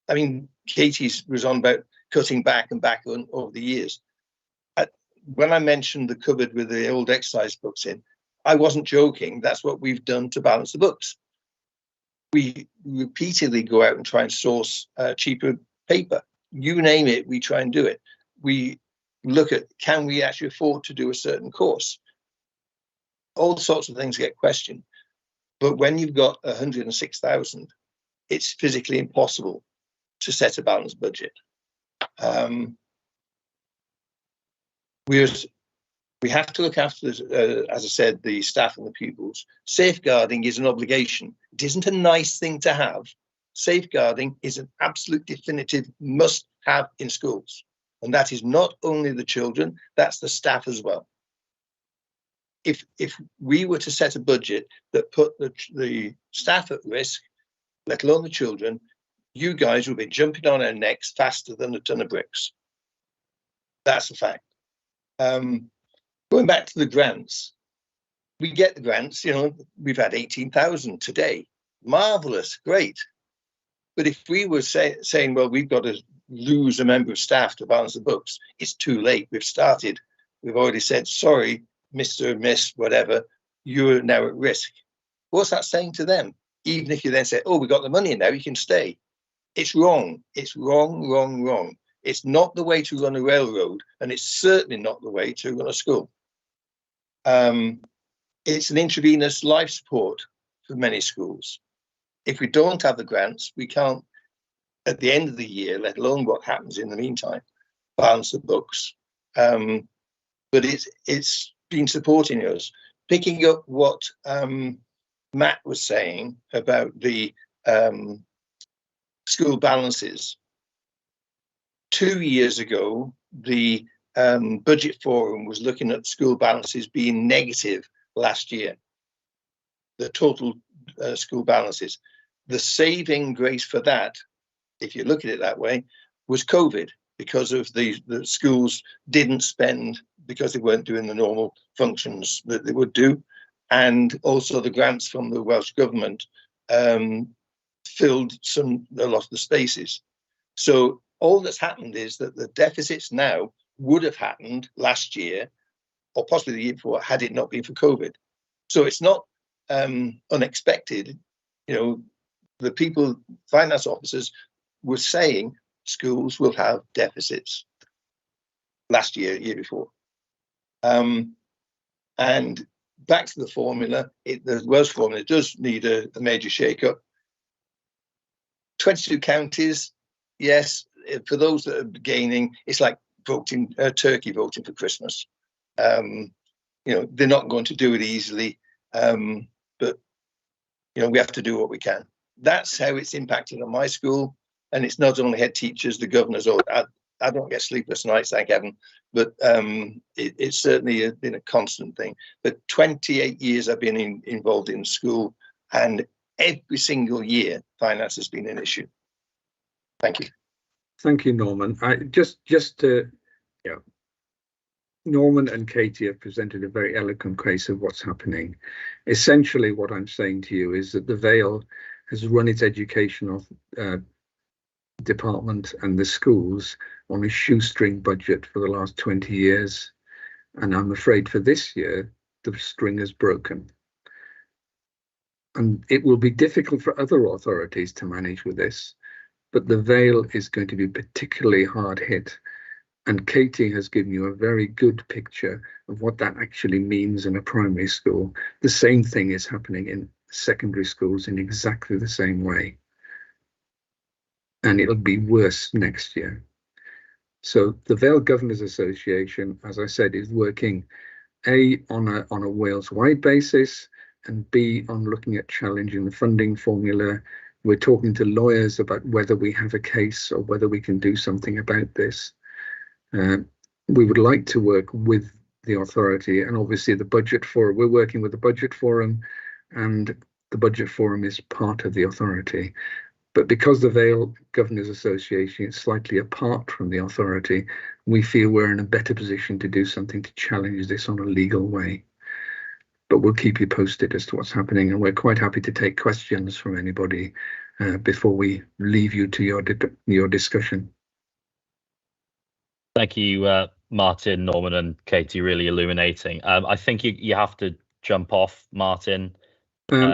I mean, Katie was on about cutting back and back over the years. When I mentioned the cupboard with the old exercise books in, I wasn't joking. That's what we've done to balance the books. We repeatedly go out and try and source cheaper paper. You name it, we try and do it. We look at, can we actually afford to do a certain course? All sorts of things get questioned. But when you've got 106,000, it's physically impossible to set a balanced budget. We have to look after, as I said, the staff and the pupils. Safeguarding is an obligation. It isn't a nice thing to have. Safeguarding is an absolute definitive must-have in schools. And that is not only the children, that's the staff as well. If we were to set a budget that put the staff at risk, let alone the children, you guys will be jumping on our necks faster than a ton of bricks. That's a fact. Going back to the grants, we get the grants, you know, we've had 18,000 today. Marvelous, great. But if we were saying, well, we've got to lose a member of staff to balance the books, it's too late. We've started. We've already said, sorry, Mr. Miss, whatever, you're now at risk. What's that saying to them? Even if you then say, oh, we got the money now, you can stay. It's wrong. It's wrong, wrong, wrong. It's not the way to run a railroad, and it's certainly not the way to run a school. It's an intravenous life support for many schools. If we don't have the grants, we can't, at the end of the year, let alone what happens in the meantime, balance the books. But it's been supporting us. Picking up what Matt was saying about the school balances. 2 years ago, the budget forum was looking at school balances being negative last year, the total school balances. The saving grace for that, if you look at it that way, was COVID, because of the schools didn't spend because they weren't doing the normal functions that they would do. And also the grants from the Welsh government filled a lot of the spaces. So all that's happened is that the deficits now would have happened last year or possibly the year before had it not been for COVID. So it's not unexpected. You know, the people, finance officers, were saying schools will have deficits last year, year before. And back to the formula, the Welsh formula does need a major shake-up. 22 counties, yes, for those that are gaining, it's like voting, Turkey voting for Christmas. You know, they're not going to do it easily, but, you know, we have to do what we can. That's how it's impacted on my school. And it's not only head teachers, the governors, I don't get sleepless nights, thank heaven, but it's certainly been a constant thing. But 28 years I've been involved in school, and every single year finance has been an issue. Thank you. Thank you, Norman. Just to, yeah, Norman and Katie have presented a very eloquent case of what's happening. Essentially, what I'm saying to you is that the Vale has run its educational department and the schools on a shoestring budget for the last 20 years. And I'm afraid for this year, the string is broken. And it will be difficult for other authorities to manage with this, but the Vale is going to be particularly hard hit. And Katie has given you a very good picture of what that actually means in a primary school. The same thing is happening in secondary schools in exactly the same way. And it'll be worse next year. So the Vale Governors Association, as I said, is working A, on a Wales-wide basis, and B, on looking at challenging the funding formula. We're talking to lawyers about whether we have a case or whether we can do something about this. We would like to work with the authority, and obviously the budget forum. We're working with the budget forum, and the budget forum is part of the authority. But because the Vale Governors Association is slightly apart from the authority, we feel we're in a better position to do something to challenge this on a legal way. But we'll keep you posted as to what's happening, and we're quite happy to take questions from anybody before we leave you to your discussion. Thank you, Martin, Norman, and Katie. Really illuminating. I think you have to jump off, Martin. We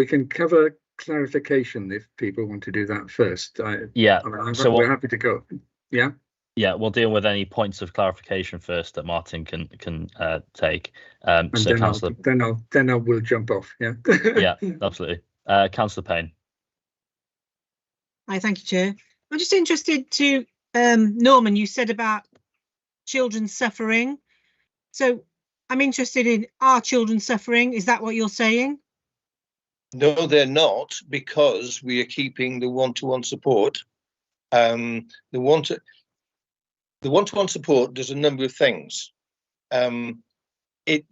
can cover clarification if people want to do that first. Yeah, so we're happy to go. Yeah. Yeah, we'll deal with any points of clarification first that Martin can take. And so then Councillor, I will jump off. Yeah. Yeah, absolutely. Councillor Payne. Hi, thank you, Chair. I'm just interested to Norman. You said about children suffering. So I'm interested in, are children suffering? Is that what you're saying? No, they're not, because we are keeping the one-to-one support. The one-to-one support does a number of things. It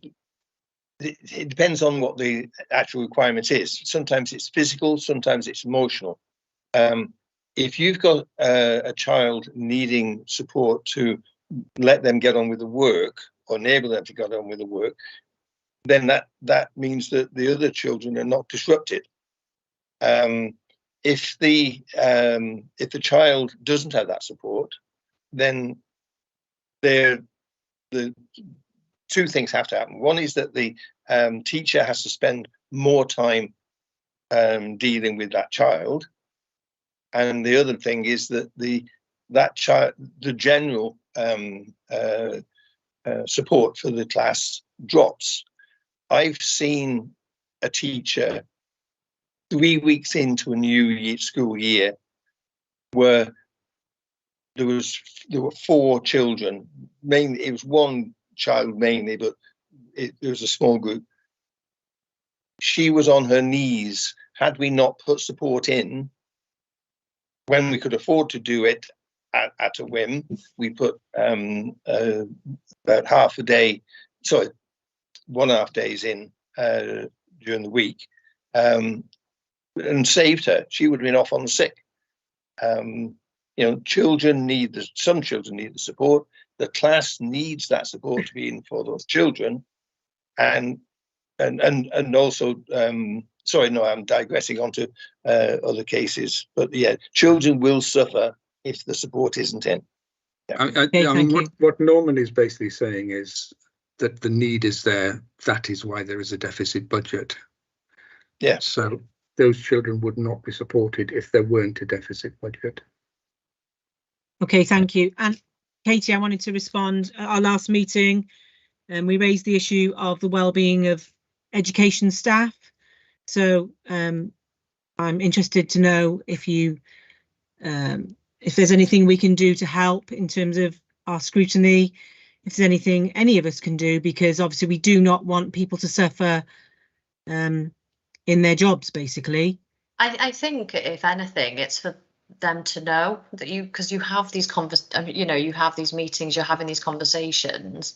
depends on what the actual requirement is. Sometimes it's physical, sometimes it's emotional. If you've got a child needing support to let them get on with the work or enable them to get on with the work, then that means that the other children are not disrupted. If the child doesn't have that support, then the two things have to happen. One is that the teacher has to spend more time dealing with that child, and the other thing is that the general support for the class drops. I've seen a teacher 3 weeks into a new school year where there were 4 children. Mainly, it was one child mainly, but it was a small group. She was on her knees. Had we not put support in, when we could afford to do it at a whim, we put about half a day, sorry, 1.5 days in during the week, and saved her. She would have been off on the sick. You know, some children need the support. The class needs that support to be in for those children, and also sorry, no, I'm digressing onto other cases, but yeah, children will suffer if the support isn't in. Yeah. I mean, what Norman is basically saying is that the need is there. That is why there is a deficit budget. Yeah. So those children would not be supported if there weren't a deficit budget. Okay, thank you. And Katie, I wanted to respond. At our last meeting, we raised the issue of the well-being of education staff. So I'm interested to know if you, if there's anything we can do to help in terms of our scrutiny, if there's anything any of us can do, because obviously we do not want people to suffer in their jobs, basically. I think if anything, it's for them to know that because you have these you have these meetings, you're having these conversations,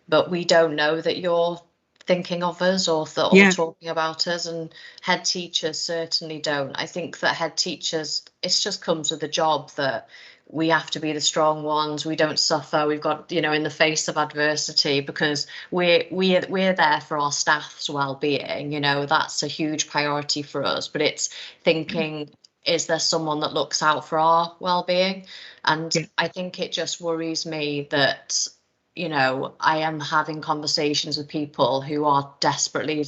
but we don't know that you're thinking of us or talking about us, and head teachers certainly don't. I think that head teachers, it just comes with the job that we have to be the strong ones. We don't suffer. We've got, in the face of adversity, because we're there for our staff's well-being. That's a huge priority for us. But it's thinking, is there someone that looks out for our well-being? And I think it just worries me that, I am having conversations with people who are desperately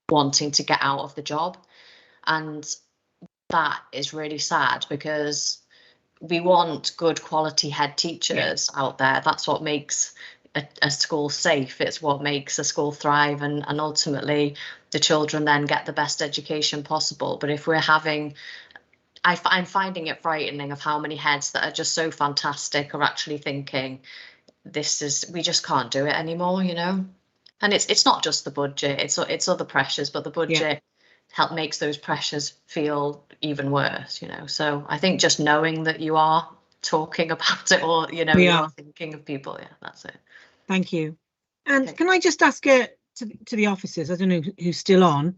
wanting to get out of the job. And that is really sad, because we want good quality head teachers out there. That's what makes a school safe. It's what makes a school thrive, and ultimately the children then get the best education possible. But if we're having, I'm finding it frightening of how many heads that are just so fantastic are actually thinking, we just can't do it anymore, And it's not just the budget, it's other pressures, but the budget makes those pressures feel even worse, So I think just knowing that you are talking about it, or you are thinking of people, that's it. Thank you. And can I just ask to the officers, I don't know who's still on,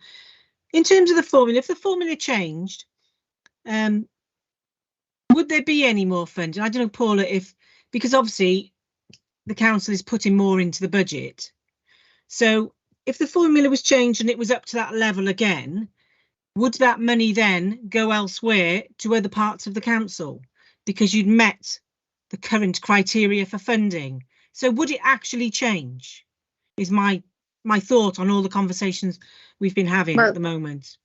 in terms of the formula, if the formula changed, would there be any more funding? I don't know, Paula, because obviously the council is putting more into the budget. So if the formula was changed and it was up to that level again, would that money then go elsewhere to other parts of the council because you'd met the current criteria for funding? So would it actually change, is my thought on all the conversations we've been having at the moment.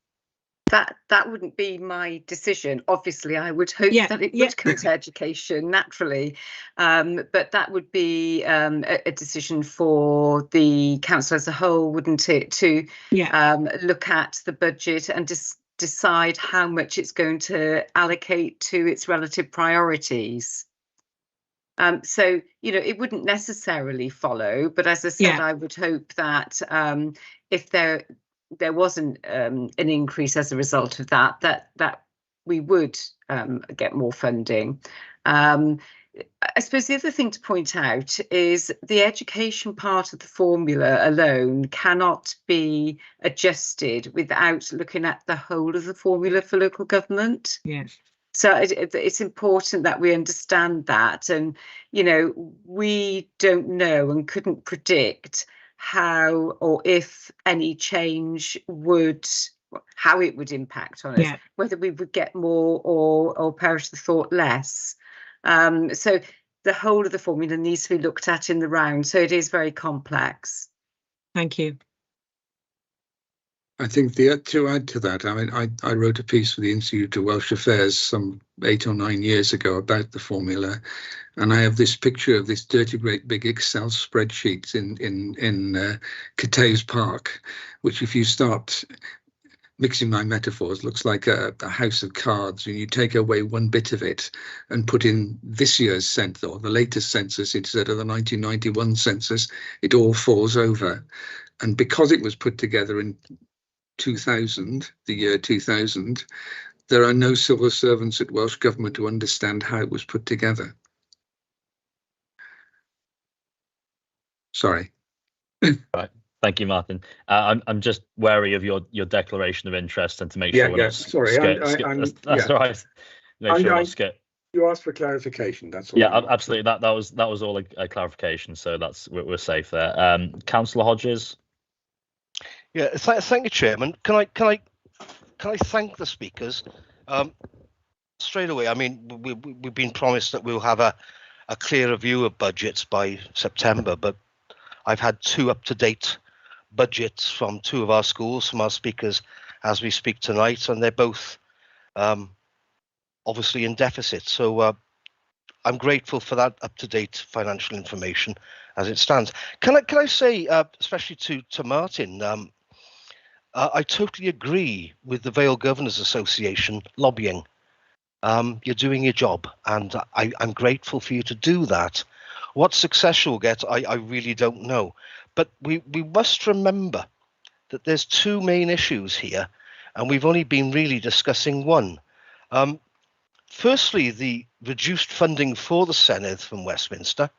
That wouldn't be my decision. Obviously, I would hope that it would come to education naturally, but that would be a decision for the council as a whole, wouldn't it? To look at the budget and decide how much it's going to allocate to its relative priorities. So, it wouldn't necessarily follow, but as I said, I would hope that if there wasn't an increase as a result of that we would get more funding. I suppose the other thing to point out is the education part of the formula alone cannot be adjusted without looking at the whole of the formula for local government. Yes. So it's important that we understand that, and we don't know and couldn't predict how or if any change how it would impact on us, whether we would get more or perish the thought less. So the whole of the formula needs to be looked at in the round. So it is very complex. Thank you. I think to add to that, I mean, I wrote a piece for the Institute of Welsh Affairs some 8 or 9 years ago about the formula, and I have this picture of this dirty great big Excel spreadsheet in Cateys Park, which, if you start mixing my metaphors, looks like a house of cards, and you take away one bit of it and put in this year's census or the latest census instead of the 1991 census, it all falls over. And because it was put together in 2000, the year 2000, there are no civil servants at Welsh Government who understand how it was put together. Sorry. Right. Thank you, Martin. I'm just wary of your declaration of interest, and to make sure we're not sorry. That's all right. Make sure we're not skip. You asked for clarification. That's all. Yeah, absolutely. That was all a clarification. So we're safe there. Councillor Hodges. Yeah, thank you, Chairman. Can I thank the speakers straight away? I mean, we've been promised that we'll have a clearer view of budgets by September, but I've had 2 up-to-date budgets from 2 of our schools, from our speakers, as we speak tonight, and they're both obviously in deficit. So I'm grateful for that up-to-date financial information as it stands. Can I say, especially to Martin, I totally agree with the Vale Governors Association lobbying. You're doing your job, and I'm grateful for you to do that. What success you'll get, I really don't know. But we must remember that there's 2 main issues here, and we've only been really discussing one. Firstly, the reduced funding for the Senedd from Westminster.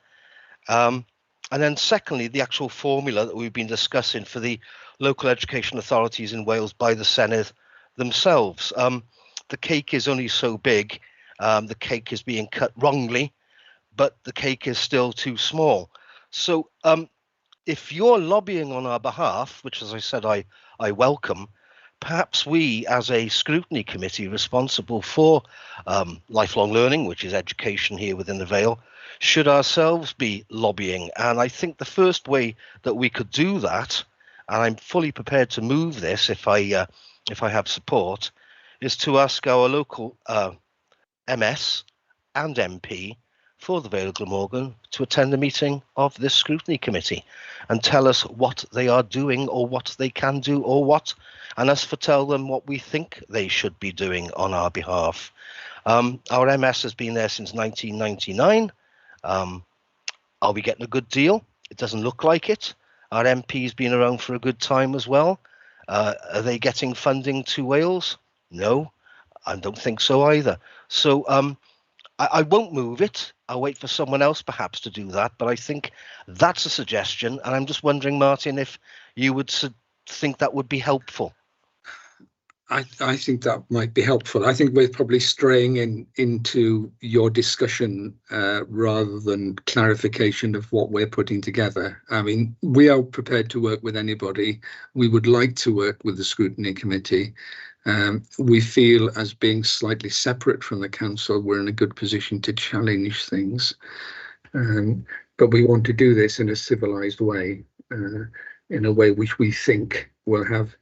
And then secondly, the actual formula that we've been discussing for the local education authorities in Wales by the Senedd themselves. The cake is only so big. The cake is being cut wrongly, but the cake is still too small. So if you're lobbying on our behalf, which, as I said, I welcome, perhaps we, as a scrutiny committee responsible for lifelong learning, which is education here within the Vale, should ourselves be lobbying. And I think the first way that we could do that, and I'm fully prepared to move this if I have support, is to ask our local MS and MP for the Vale Glamorgan to attend a meeting of this scrutiny committee and tell us what they are doing or what they can do and us tell them what we think they should be doing on our behalf. Our MS has been there since 1999. Are we getting a good deal? It doesn't look like it. Our MP's been around for a good time as well. Are they getting funding to Wales? No, I don't think so either. So I won't move it. I'll wait for someone else perhaps to do that. But I think that's a suggestion. And I'm just wondering, Martin, if you would think that would be helpful. I think that might be helpful. I think we're probably straying into your discussion rather than clarification of what we're putting together. I mean, we are prepared to work with anybody. We would like to work with the scrutiny committee. We feel as being slightly separate from the council, we're in a good position to challenge things. But we want to do this in a civilized way, in a way which we think will have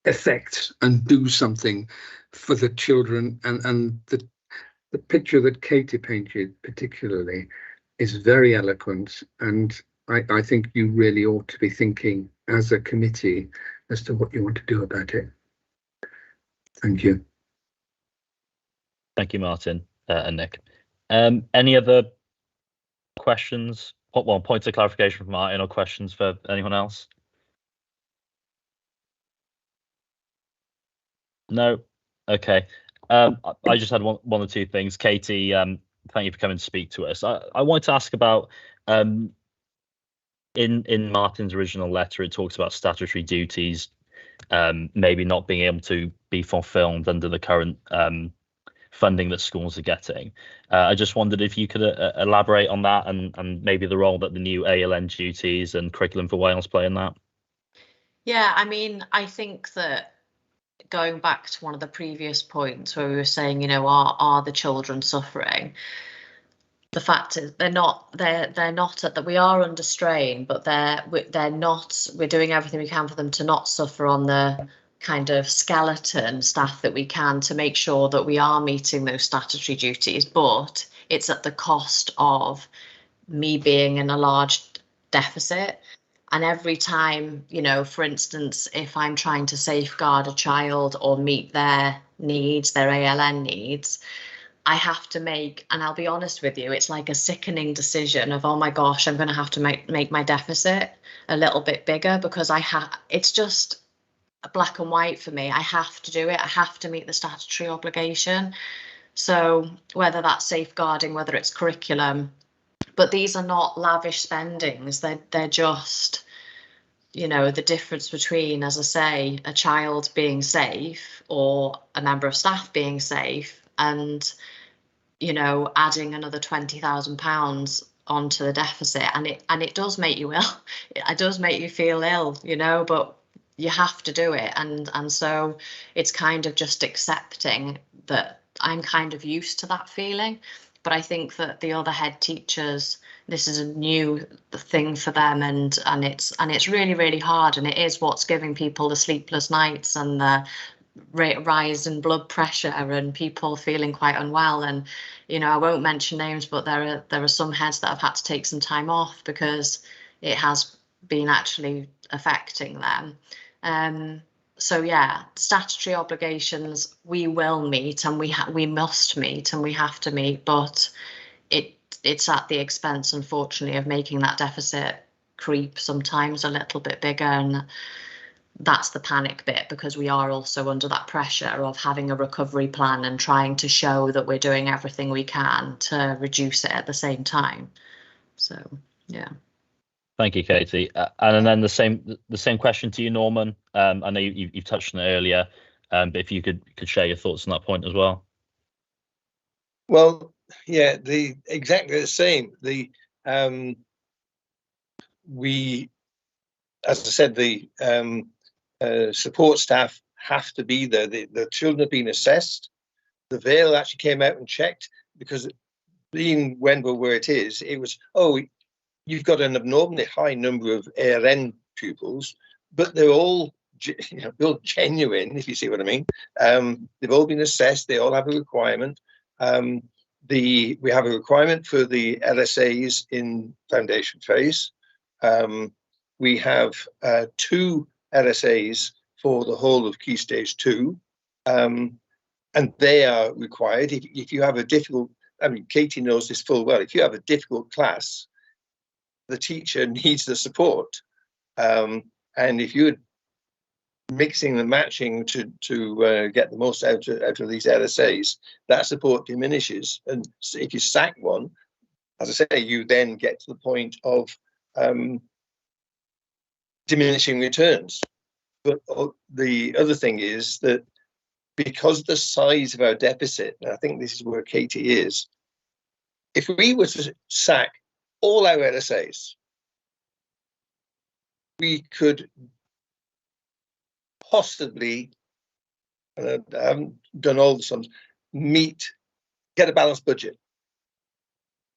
effect and do something for the children. And the picture that Katie painted particularly is very eloquent. And I think you really ought to be thinking as a committee as to what you want to do about it. Thank you. Thank you, Martin and Nick. Any other questions? Well, points of clarification from Martin or questions for anyone else? No? Okay. I just had one or two things. Katie, thank you for coming to speak to us. I wanted to ask about, in Martin's original letter, it talks about statutory duties maybe not being able to be fulfilled under the current funding that schools are getting. I just wondered if you could elaborate on that and maybe the role that the new ALN duties and Curriculum for Wales play in that. Yeah, I mean, I think that going back to one of the previous points where we were saying, you know, are the children suffering? The fact is they're not at that. We are under strain, but they're not. We're doing everything we can for them to not suffer on the kind of skeleton staff that we can to make sure that we are meeting those statutory duties, but it's at the cost of me being in a large deficit. And every time, you know, for instance, if I'm trying to safeguard a child or meet their needs, their ALN needs, I have to make, and I'll be honest with you, it's like a sickening decision of, oh my gosh, I'm going to have to make my deficit a little bit bigger because it's just black and white for me. I have to do it. I have to meet the statutory obligation. So whether that's safeguarding, whether it's curriculum, but these are not lavish spendings. They're just, you know, the difference between, as I say, a child being safe or a member of staff being safe and, you know, adding another £20,000 onto the deficit, and it does make you ill. It does make you feel ill, you know, but you have to do it, and so it's kind of just accepting that I'm kind of used to that feeling. But I think that the other head teachers, this is a new thing for them, and it's really, really hard, and it is what's giving people the sleepless nights and the rise in blood pressure and people feeling quite unwell. And you know, I won't mention names, but there are some heads that have had to take some time off because it has been actually affecting them. So yeah, statutory obligations we will meet, and we must meet, and we have to meet, but it's at the expense, unfortunately, of making that deficit creep sometimes a little bit bigger. And that's the panic bit, because we are also under that pressure of having a recovery plan and trying to show that we're doing everything we can to reduce it at the same time. So yeah. Thank you, Katie. And then the same question to you, Norman. I know you've touched on it earlier, but if you could share your thoughts on that point as well. Well, yeah, exactly the same. We, as I said, the support staff have to be there. The children have been assessed. The Vale actually came out and checked, because being Wenville where it is, it was, oh, you've got an abnormally high number of ARN pupils, but they're all, they're all genuine, if you see what I mean. They've all been assessed. They all have a requirement. We have a requirement for the LSAs in foundation phase. We have 2 LSAs for the whole of Key Stage 2, and they are required. If you have a difficult, I mean, Katie knows this full well, if you have a difficult class, the teacher needs the support. And if you're mixing and matching to get the most out of these LSAs, that support diminishes. And if you sack one, as I say, you then get to the point of diminishing returns. But the other thing is that because of the size of our deficit, and I think this is where Katie is, if we were to sack all our LSAs, we could possibly, and I haven't done all the sums, get a balanced budget.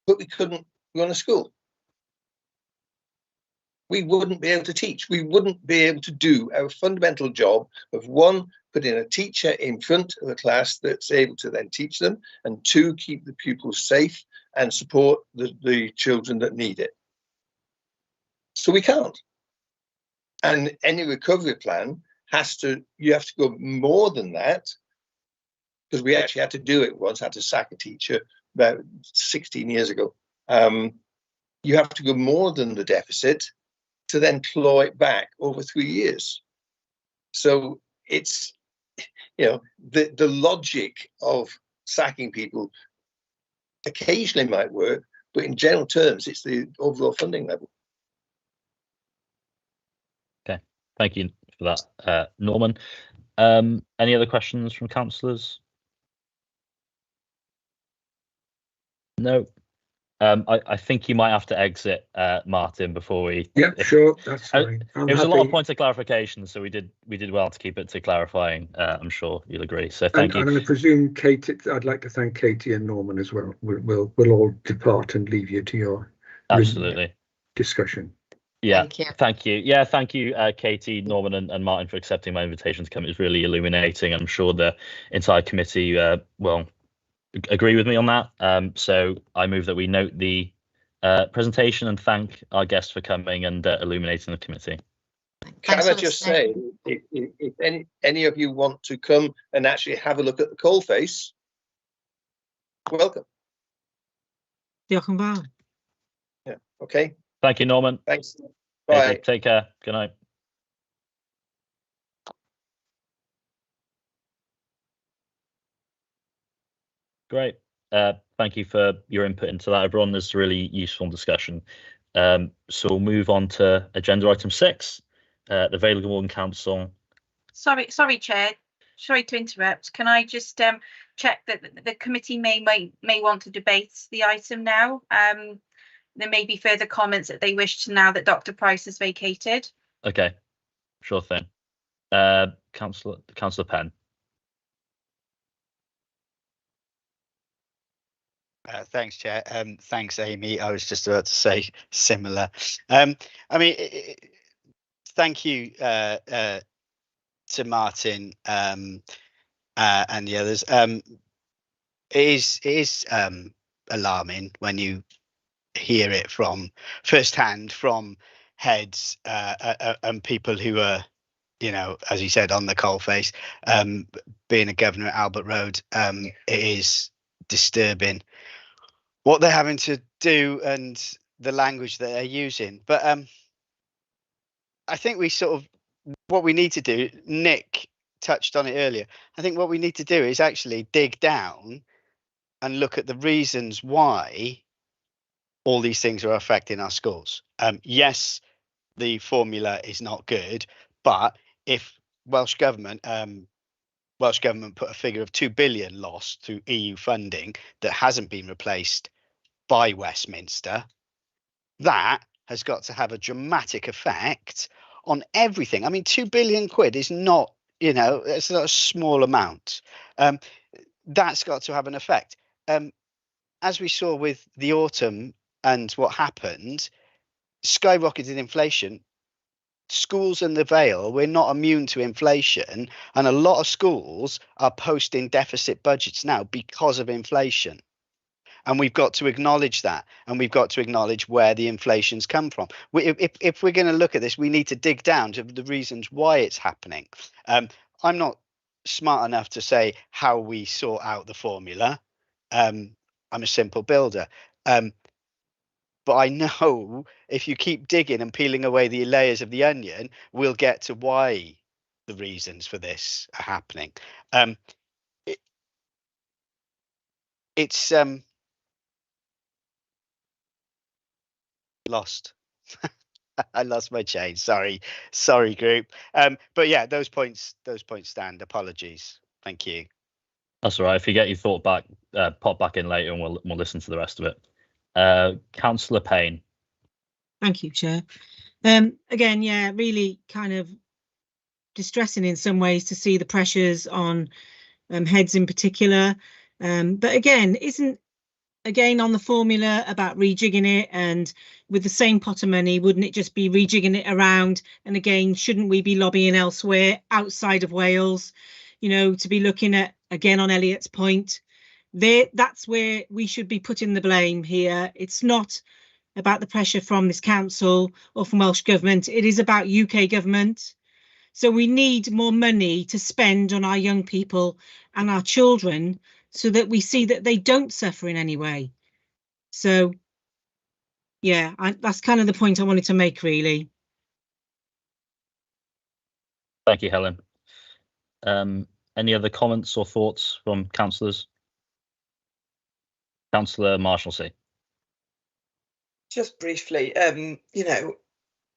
But we couldn't run a school. We wouldn't be able to teach. We wouldn't be able to do our fundamental job of, 1, putting a teacher in front of a class that's able to then teach them, and 2, keep the pupils safe and support the children that need it. So we can't. And any recovery plan you have to go more than that, because we actually had to do it once, had to sack a teacher about 16 years ago. You have to go more than the deficit to then claw it back over 3 years. So it's, the logic of sacking people occasionally might work, but in general terms, it's the overall funding level. Okay, thank you for that, Norman. Any other questions from councillors? No. I think you might have to exit, Martin, before we. Yeah, sure, that's fine. It was a lot of points of clarification, so we did well to keep it to clarifying. I'm sure you'll agree. So thank you. And I presume Katie, I'd like to thank Katie and Norman as well. We'll all depart and leave you to your absolutely discussion. Yeah, thank you. Yeah, thank you, Katie, Norman, and Martin, for accepting my invitation to come. It was really illuminating. I'm sure the entire committee will agree with me on that. So I move that we note the presentation and thank our guests for coming and illuminating the committee. Can I just say, if any of you want to come and actually have a look at the coalface, welcome. Diolch yn fawr. Yeah. Okay. Thank you, Norman. Thanks. Bye. Take care. Good night. Great. Thank you for your input into that, everyone. This is a really useful discussion. So we'll move on to agenda item 6, the Vale Glamorgan Council. Sorry, Chair. Sorry to interrupt. Can I just check that the committee may want to debate the item now? there may be further comments that they wish to now that Dr. Price has vacated. Okay, sure thing. Councillor Penn. Thanks, Chair. Thanks, Amy. I was just about to say similar. I mean, thank you to Martin and the others. It is alarming when you hear it from firsthand from heads and people who are, you know, as he said, on the coalface. Being a governor at Albert Road, it is disturbing what they're having to do and the language that they're using. But I think what we need to do, Nick touched on it earlier, I think what we need to do is actually dig down and look at the reasons why all these things are affecting our schools. Yes, the formula is not good, but if Welsh Government put a figure of 2 billion lost through EU funding that hasn't been replaced by Westminster, that has got to have a dramatic effect on everything. I mean, 2 billion quid is not, you know, it's not a small amount. That's got to have an effect. As we saw with the autumn and what happened, skyrocketed inflation. Schools in the Vale, we're not immune to inflation, and a lot of schools are posting deficit budgets now because of inflation. And we've got to acknowledge that, and we've got to acknowledge where the inflation's come from. If we're going to look at this, we need to dig down to the reasons why it's happening. I'm not smart enough to say how we sort out the formula. I'm a simple builder. But I know if you keep digging and peeling away the layers of the onion, we'll get to why the reasons for this are happening. It's lost. I lost my chain. Sorry, group. But yeah, those points stand. Apologies. Thank you. That's all right. If you get your thought back, pop back in later, and we'll listen to the rest of it. Councillor Payne. Thank you, Chair. Again, yeah, really kind of distressing in some ways to see the pressures on heads in particular. But again, isn't on the formula about rejigging it, and with the same pot of money, wouldn't it just be rejigging it around? And again, shouldn't we be lobbying elsewhere outside of Wales, you know, to be looking at, again, on Elliot's point, that's where we should be putting the blame here. It's not about the pressure from this council or from Welsh Government. It is about UK Government. So we need more money to spend on our young people and our children so that we see that they don't suffer in any way. So, yeah, that's kind of the point I wanted to make, really. Thank you, Helen. Any other comments or thoughts from councillors? Councillor Marshalsea. Just briefly, you know,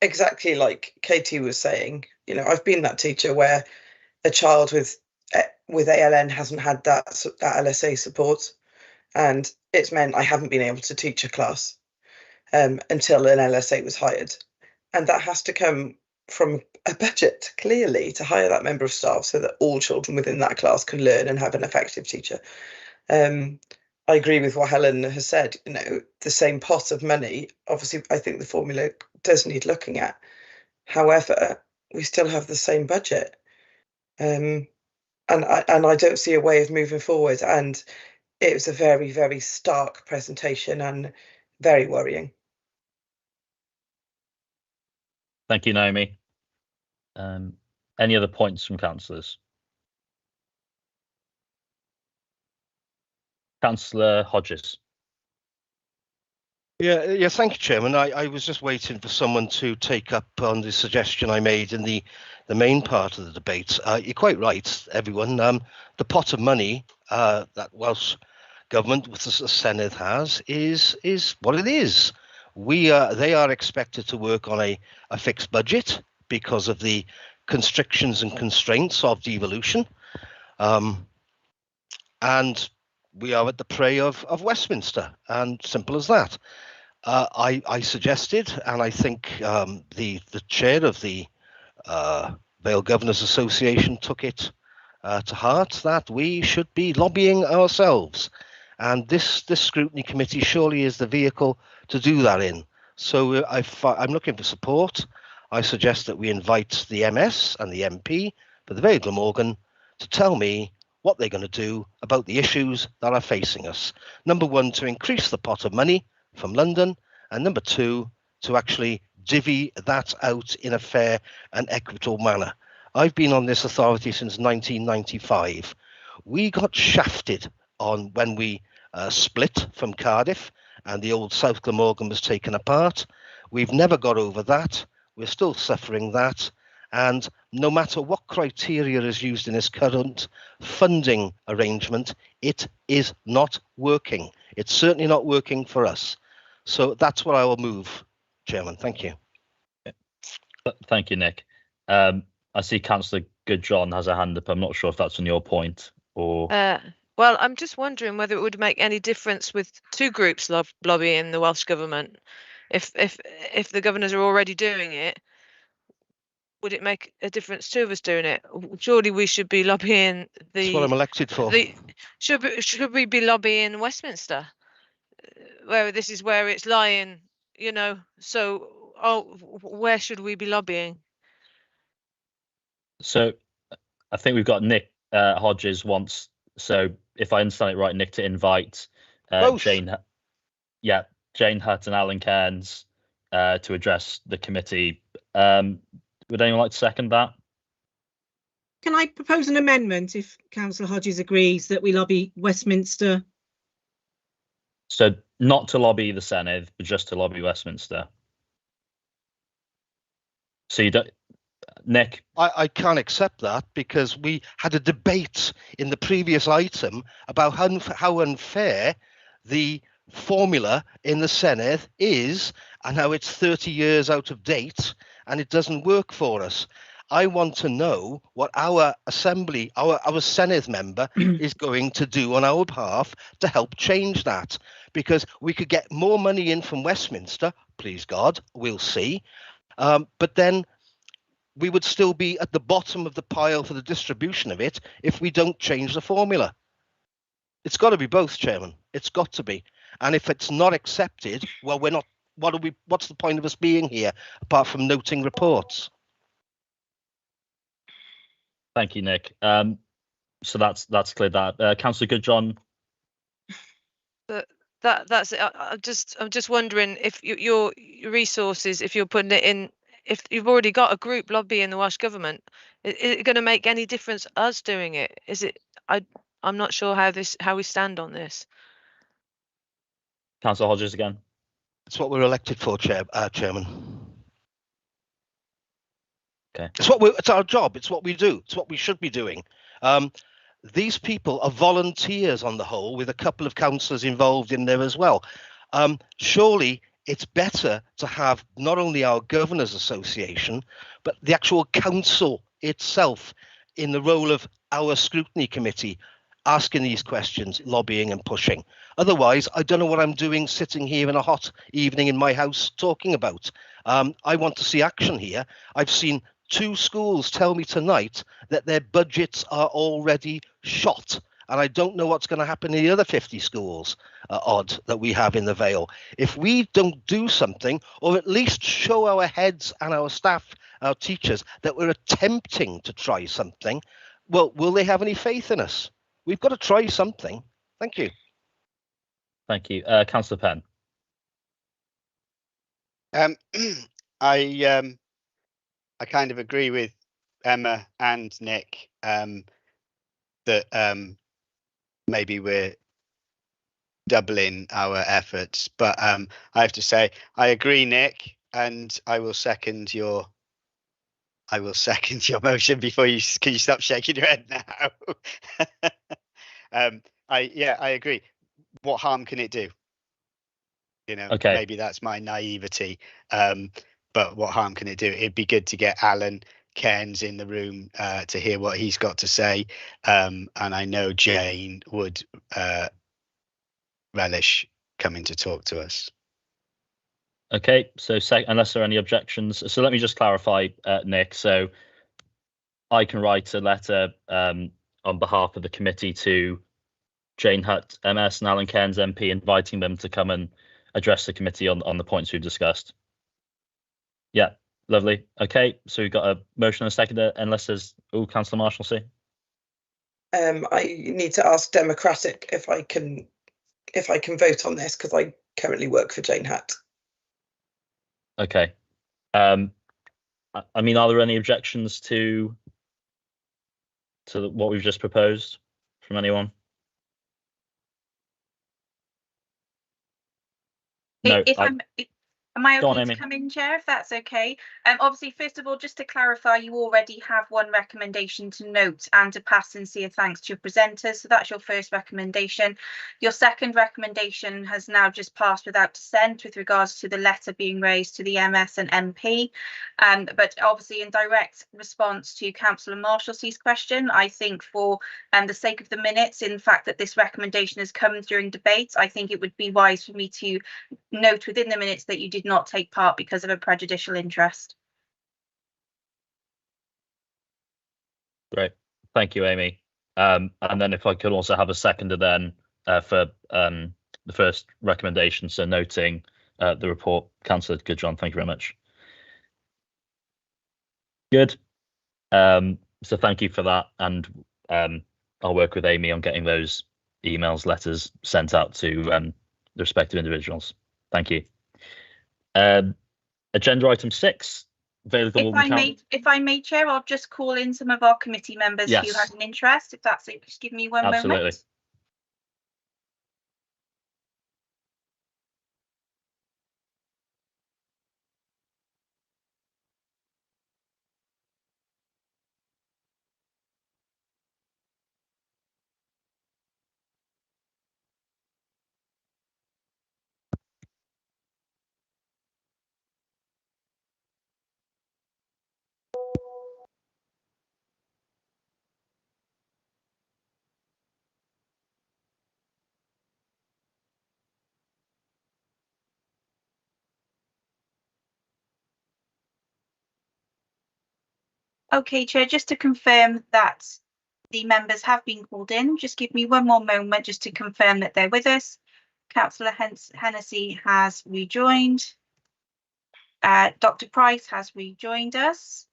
exactly like Katie was saying, you know, I've been that teacher where a child with ALN hasn't had that LSA support, and it's meant I haven't been able to teach a class until an LSA was hired, and that has to come from a budget, clearly, to hire that member of staff so that all children within that class can learn and have an effective teacher. I agree with what Helen has said, you know, the same pot of money. Obviously, I think the formula does need looking at. However, we still have the same budget. And I don't see a way of moving forward. And it was a very, very stark presentation and very worrying. Thank you, Naomi. Any other points from councillors? Councillor Hodges. Yeah, thank you, Chairman. I was just waiting for someone to take up on the suggestion I made in the main part of the debate. You're quite right, everyone. The pot of money that Welsh Government with the Senedd has is what it is. They are expected to work on a fixed budget because of the constrictions and constraints of devolution. And we are at the prey of Westminster, and simple as that. I suggested, and I think the chair of the Vale Governors Association took it to heart, that we should be lobbying ourselves, and this scrutiny committee surely is the vehicle to do that in. So I'm looking for support. I suggest that we invite the MS and the MP for the Vale Glamorgan to tell me what they're going to do about the issues that are facing us. Number one, to increase the pot of money from London, and number two, to actually divvy that out in a fair and equitable manner. I've been on this authority since 1995. We got shafted on when we split from Cardiff and the old South Glamorgan was taken apart. We've never got over that. We're still suffering that. And no matter what criteria is used in this current funding arrangement, it is not working. It's certainly not working for us. So that's what I will move, Chairman. Thank you. Thank you, Nick. I see Councillor Goodjohn has a hand up. I'm not sure if that's on your point or. Well, I'm just wondering whether it would make any difference with two groups lobbying the Welsh Government. If the governors are already doing it, would it make a difference to us doing it? Surely we should be lobbying the. That's what I'm elected for. Should we be lobbying Westminster, where this is where it's lying, you know? So, where should we be lobbying? So, I think we've got Nick Hodges wants. So, if I understand it right, Nick to invite Jane Hutt and Alan Cairns to address the committee. Would anyone like to second that? Can I propose an amendment if Councillor Hodges agrees that we lobby Westminster? So not to lobby the Senedd, but just to lobby Westminster. So you don't, Nick? I can't accept that because we had a debate in the previous item about how unfair the formula in the Senedd is and how it's 30 years out of date and it doesn't work for us. I want to know what our assembly, our Senedd member is going to do on our behalf to help change that, because we could get more money in from Westminster, please God, we'll see, but then we would still be at the bottom of the pile for the distribution of it if we don't change the formula. It's got to be both, Chairman. It's got to be. And if it's not accepted, well, we're not. What's the point of us being here apart from noting reports? Thank you, Nick. So that's cleared that. Councillor Goodjohn. That's it. I'm just wondering if your resources, if you're putting it in, if you've already got a group lobbying the Welsh Government, is it going to make any difference us doing it? Is it? I'm not sure how we stand on this. Councillor Hodges again. It's what we're elected for, Chairman. Okay. It's our job. It's what we do. It's what we should be doing. These people are volunteers on the whole, with a couple of councillors involved in there as well. Surely it's better to have not only our Governors Association, but the actual council itself in the role of our scrutiny committee, asking these questions, lobbying and pushing. Otherwise, I don't know what I'm doing sitting here in a hot evening in my house talking about. I want to see action here. I've seen 2 schools tell me tonight that their budgets are already shot. And I don't know what's going to happen in the other 50 schools odd that we have in the Vale. If we don't do something, or at least show our heads and our staff, our teachers, that we're attempting to try something, well, will they have any faith in us? We've got to try something. Thank you. Thank you. Councillor Penn. I kind of agree with Emma and Nick that maybe we're doubling our efforts, but I have to say I agree, Nick, and I will second your motion before you. Can you stop shaking your head now? I agree. What harm can it do? You know, okay. Maybe that's my naivety. But what harm can it do? It'd be good to get Alan Cairns in the room to hear what he's got to say. And I know Jane would relish coming to talk to us. Okay, so unless there are any objections, so let me just clarify, Nick. So I can write a letter on behalf of the committee to Jane Hutt, MS, and Alan Cairns, MP, inviting them to come and address the committee on the points we've discussed. Yeah, lovely. Okay, so we've got a motion and a second, unless there's, Councillor Marshalsea. I need to ask Democratic if I can vote on this, because I currently work for Jane Hutt. Okay. I mean, are there any objections to what we've just proposed from anyone? No. Am I okay to come in, Chair, if that's okay? Obviously, first of all, just to clarify, you already have one recommendation to note and to pass sincere thanks to your presenters. So that's your first recommendation. Your second recommendation has now just passed without dissent with regards to the letter being raised to the MS and MP. But obviously, in direct response to Councillor Marshalsea's question, I think for the sake of the minutes, in fact, that this recommendation has come during debate, I think it would be wise for me to note within the minutes that you did not take part because of a prejudicial interest. Great, thank you, Amy. And then if I could also have a seconder then for the first recommendation, so noting the report, Councillor Goodjohn, thank you very much. Good. So thank you for that, and I'll work with Amy on getting those emails, letters sent out to the respective individuals. Thank you. Agenda item 6. If I may, Chair, I'll just call in some of our committee members who have an interest, if that's it. Just give me one moment. Okay, Chair, just to confirm that the members have been called in, just give me one more moment just to confirm that they're with us. Councillor Hennessy has rejoined. Dr. Price has rejoined us.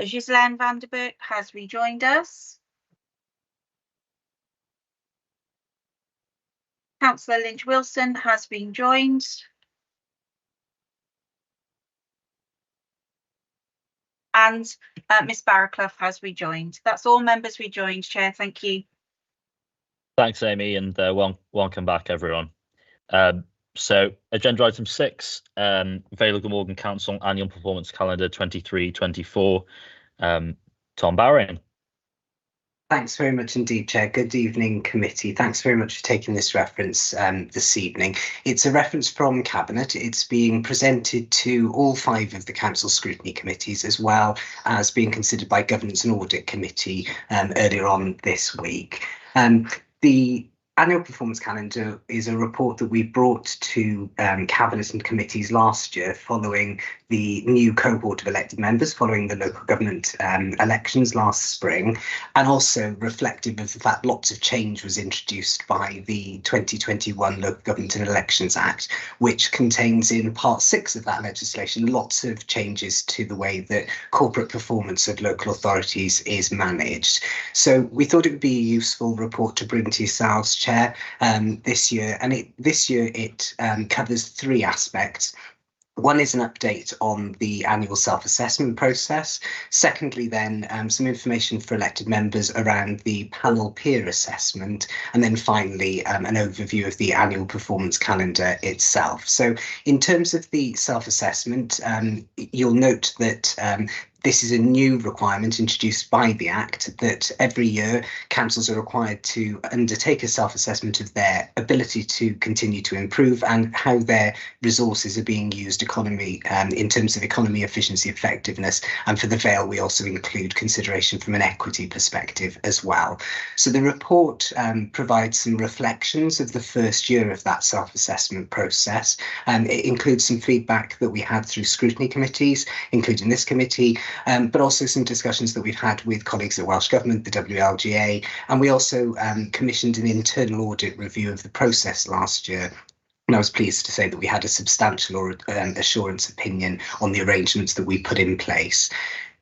Ghislaine van der Burg has rejoined us. Councillor Lynch-Wilson has been joined. And Miss Barraclough has rejoined. That's all members rejoined, Chair. Thank you. Thanks, Amy, and welcome back, everyone. So agenda item 6, Vale Glamorgan Council Annual Performance Calendar 23-24. Tom Barron. Thanks very much indeed, Chair. Good evening, committee. Thanks very much for taking this reference this evening. It's a reference from Cabinet. It's being presented to all 5 of the Council Scrutiny Committees, as well as being considered by Governance and Audit Committee earlier on this week. The Annual Performance Calendar is a report that we brought to Cabinet and committees last year following the new cohort of elected members following the local government elections last spring, and also reflective of the fact lots of change was introduced by the 2021 Local Government and Elections Act, which contains in part 6 of that legislation lots of changes to the way that corporate performance of local authorities is managed. So we thought it would be a useful report to bring to yourselves, Chair, this year, and this year it covers 3 aspects. One is an update on the annual self-assessment process. Secondly, then some information for elected members around the panel peer assessment. And then finally, an overview of the annual performance calendar itself. So in terms of the self-assessment, you'll note that This is a new requirement introduced by the Act that every year councils are required to undertake a self-assessment of their ability to continue to improve and how their resources are being used in terms of economy, efficiency, effectiveness. And for the Vale, we also include consideration from an equity perspective as well. So the report provides some reflections of the first year of that self-assessment process. It includes some feedback that we had through scrutiny committees, including this committee, but also some discussions that we've had with colleagues at Welsh Government, the WLGA, and we also commissioned an internal audit review of the process last year. And I was pleased to say that we had a substantial assurance opinion on the arrangements that we put in place.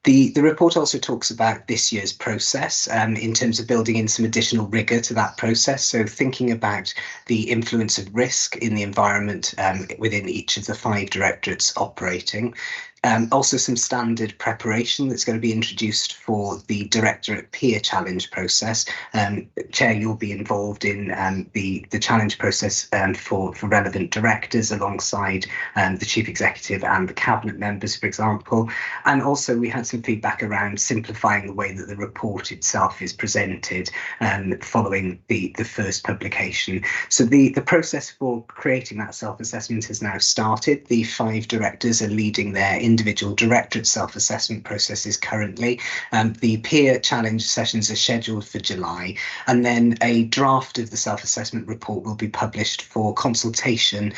The report also talks about this year's process in terms of building in some additional rigour to that process. So thinking about the influence of risk in the environment within each of the 5 directorates operating. Also some standard preparation that's going to be introduced for the Directorate Peer Challenge process. Chair, you'll be involved in the challenge process for relevant directors alongside the Chief Executive and the Cabinet members, for example. And also we had some feedback around simplifying the way that the report itself is presented following the first publication. So the process for creating that self-assessment has now started. The 5 directors are leading their individual directorate self-assessment processes currently. The peer challenge sessions are scheduled for July, and then a draft of the self-assessment report will be published for consultation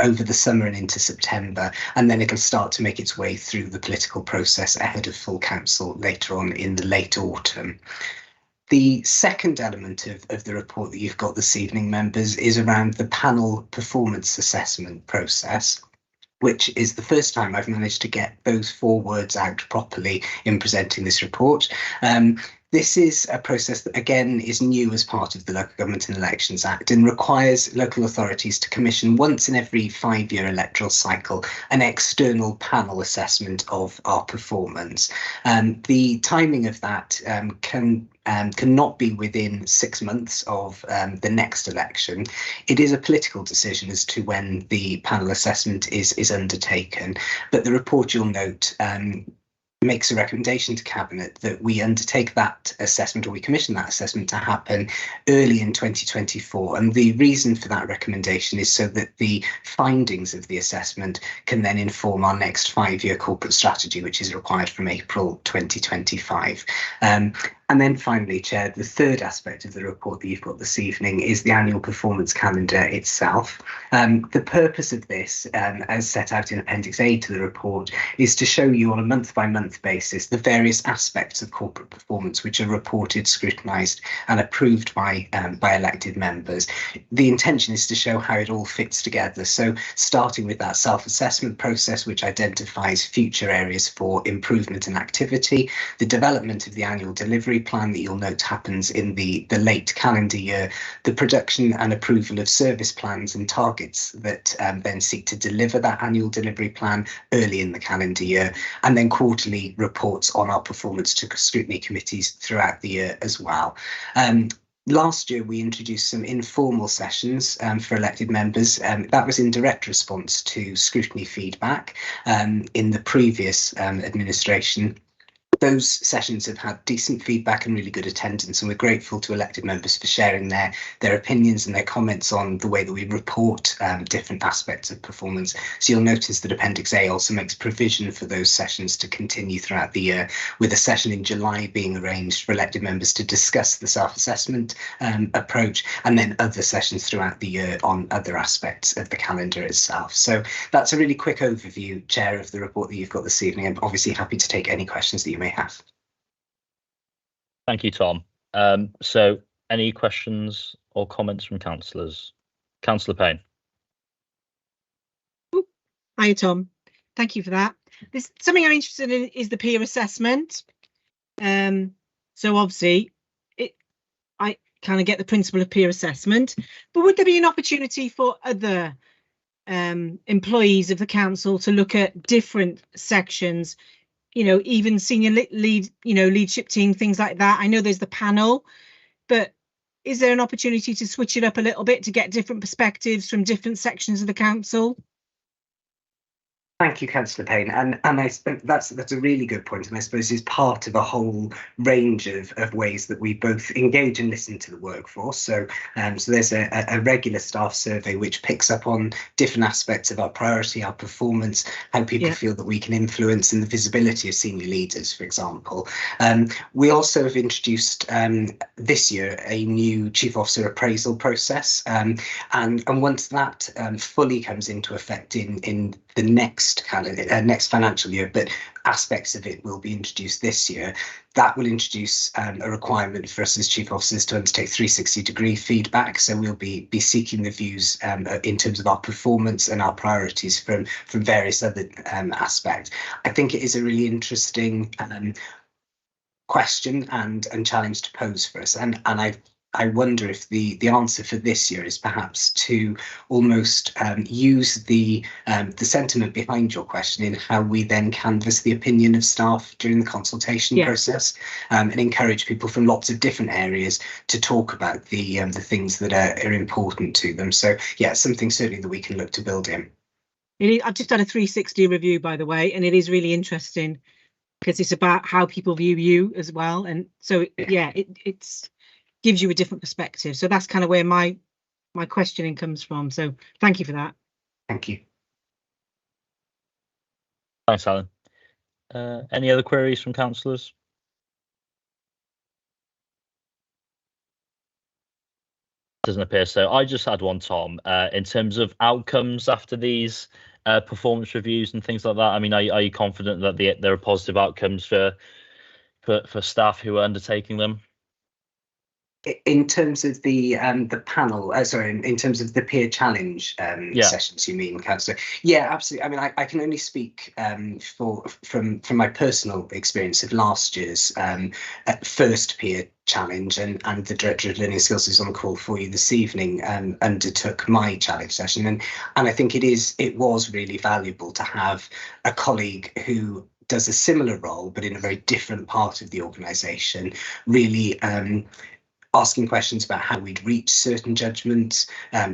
over the summer and into September, and then it'll start to make its way through the political process ahead of full council later on in the late autumn. The second element of the report that you've got this evening, members, is around the panel performance assessment process, which is the first time I've managed to get those 4 words out properly in presenting this report. This is a process that, again, is new as part of the Local Government and Elections Act and requires local authorities to commission once in every 5-year electoral cycle an external panel assessment of our performance. The timing of that cannot be within 6 months of the next election. It is a political decision as to when the panel assessment is undertaken, but the report, you'll note, makes a recommendation to Cabinet that we undertake that assessment, or we commission that assessment to happen early in 2024. And the reason for that recommendation is so that the findings of the assessment can then inform our next 5-year corporate strategy, which is required from April 2025. And then finally, Chair, the third aspect of the report that you've got this evening is the annual performance calendar itself. The purpose of this, as set out in Appendix A to the report, is to show you on a month-by-month basis the various aspects of corporate performance which are reported, scrutinised and approved by elected members. The intention is to show how it all fits together. So starting with that self-assessment process, which identifies future areas for improvement and activity, the development of the annual delivery plan that you'll note happens in the late calendar year, the production and approval of service plans and targets that then seek to deliver that annual delivery plan early in the calendar year, and then quarterly reports on our performance to scrutiny committees throughout the year as well. Last year, we introduced some informal sessions for elected members. That was in direct response to scrutiny feedback in the previous administration. Those sessions have had decent feedback and really good attendance, and we're grateful to elected members for sharing their opinions and their comments on the way that we report different aspects of performance. So you'll notice that Appendix A also makes provision for those sessions to continue throughout the year, with a session in July being arranged for elected members to discuss the self-assessment approach, and then other sessions throughout the year on other aspects of the calendar itself. So that's a really quick overview, Chair, of the report that you've got this evening. I'm obviously happy to take any questions that you may have. Thank you, Tom. So any questions or comments from councillors? Councillor Payne. Hi, Tom. Thank you for that. Something I'm interested in is the peer assessment. So obviously, I kind of get the principle of peer assessment, but would there be an opportunity for other employees of the council to look at different sections? You know, even senior leadership team, things like that. I know there's the panel, but is there an opportunity to switch it up a little bit to get different perspectives from different sections of the council? Thank you, Councillor Payne, and that's a really good point, and I suppose is part of a whole range of ways that we both engage and listen to the workforce. So there's a regular staff survey which picks up on different aspects of our priority, our performance, how people feel that we can influence, and the visibility of senior leaders, for example. We also have introduced this year a new Chief Officer appraisal process, and once that fully comes into effect in the next financial year, but aspects of it will be introduced this year. That will introduce a requirement for us as chief officers to undertake 360-degree feedback. So we'll be seeking the views in terms of our performance and our priorities from various other aspects. I think it is a really interesting question and challenge to pose for us, and I wonder if the answer for this year is perhaps to almost use the sentiment behind your question in how we then canvass the opinion of staff during the consultation process, and encourage people from lots of different areas to talk about the things that are important to them. So yeah, something certainly that we can look to build in. I've just done a 360 review, by the way, and it is really interesting because it's about how people view you as well, and so it's gives you a different perspective. So that's kind of where my questioning comes from. So thank you for that. Thank you. Thanks, Alan. Any other queries from councillors? Doesn't appear so. I just had one, Tom. In terms of outcomes after these performance reviews and things like that, I mean, are you confident that there are positive outcomes for staff who are undertaking them? In terms of the panel, in terms of the peer challenge sessions, you mean, Councillor? Yeah, absolutely. I mean, I can only speak from my personal experience of last year's first peer challenge, and the Director of Learning Skills who's on the call for you this evening undertook my challenge session, and I think it was really valuable to have a colleague who does a similar role but in a very different part of the organisation, really asking questions about how we'd reach certain judgments,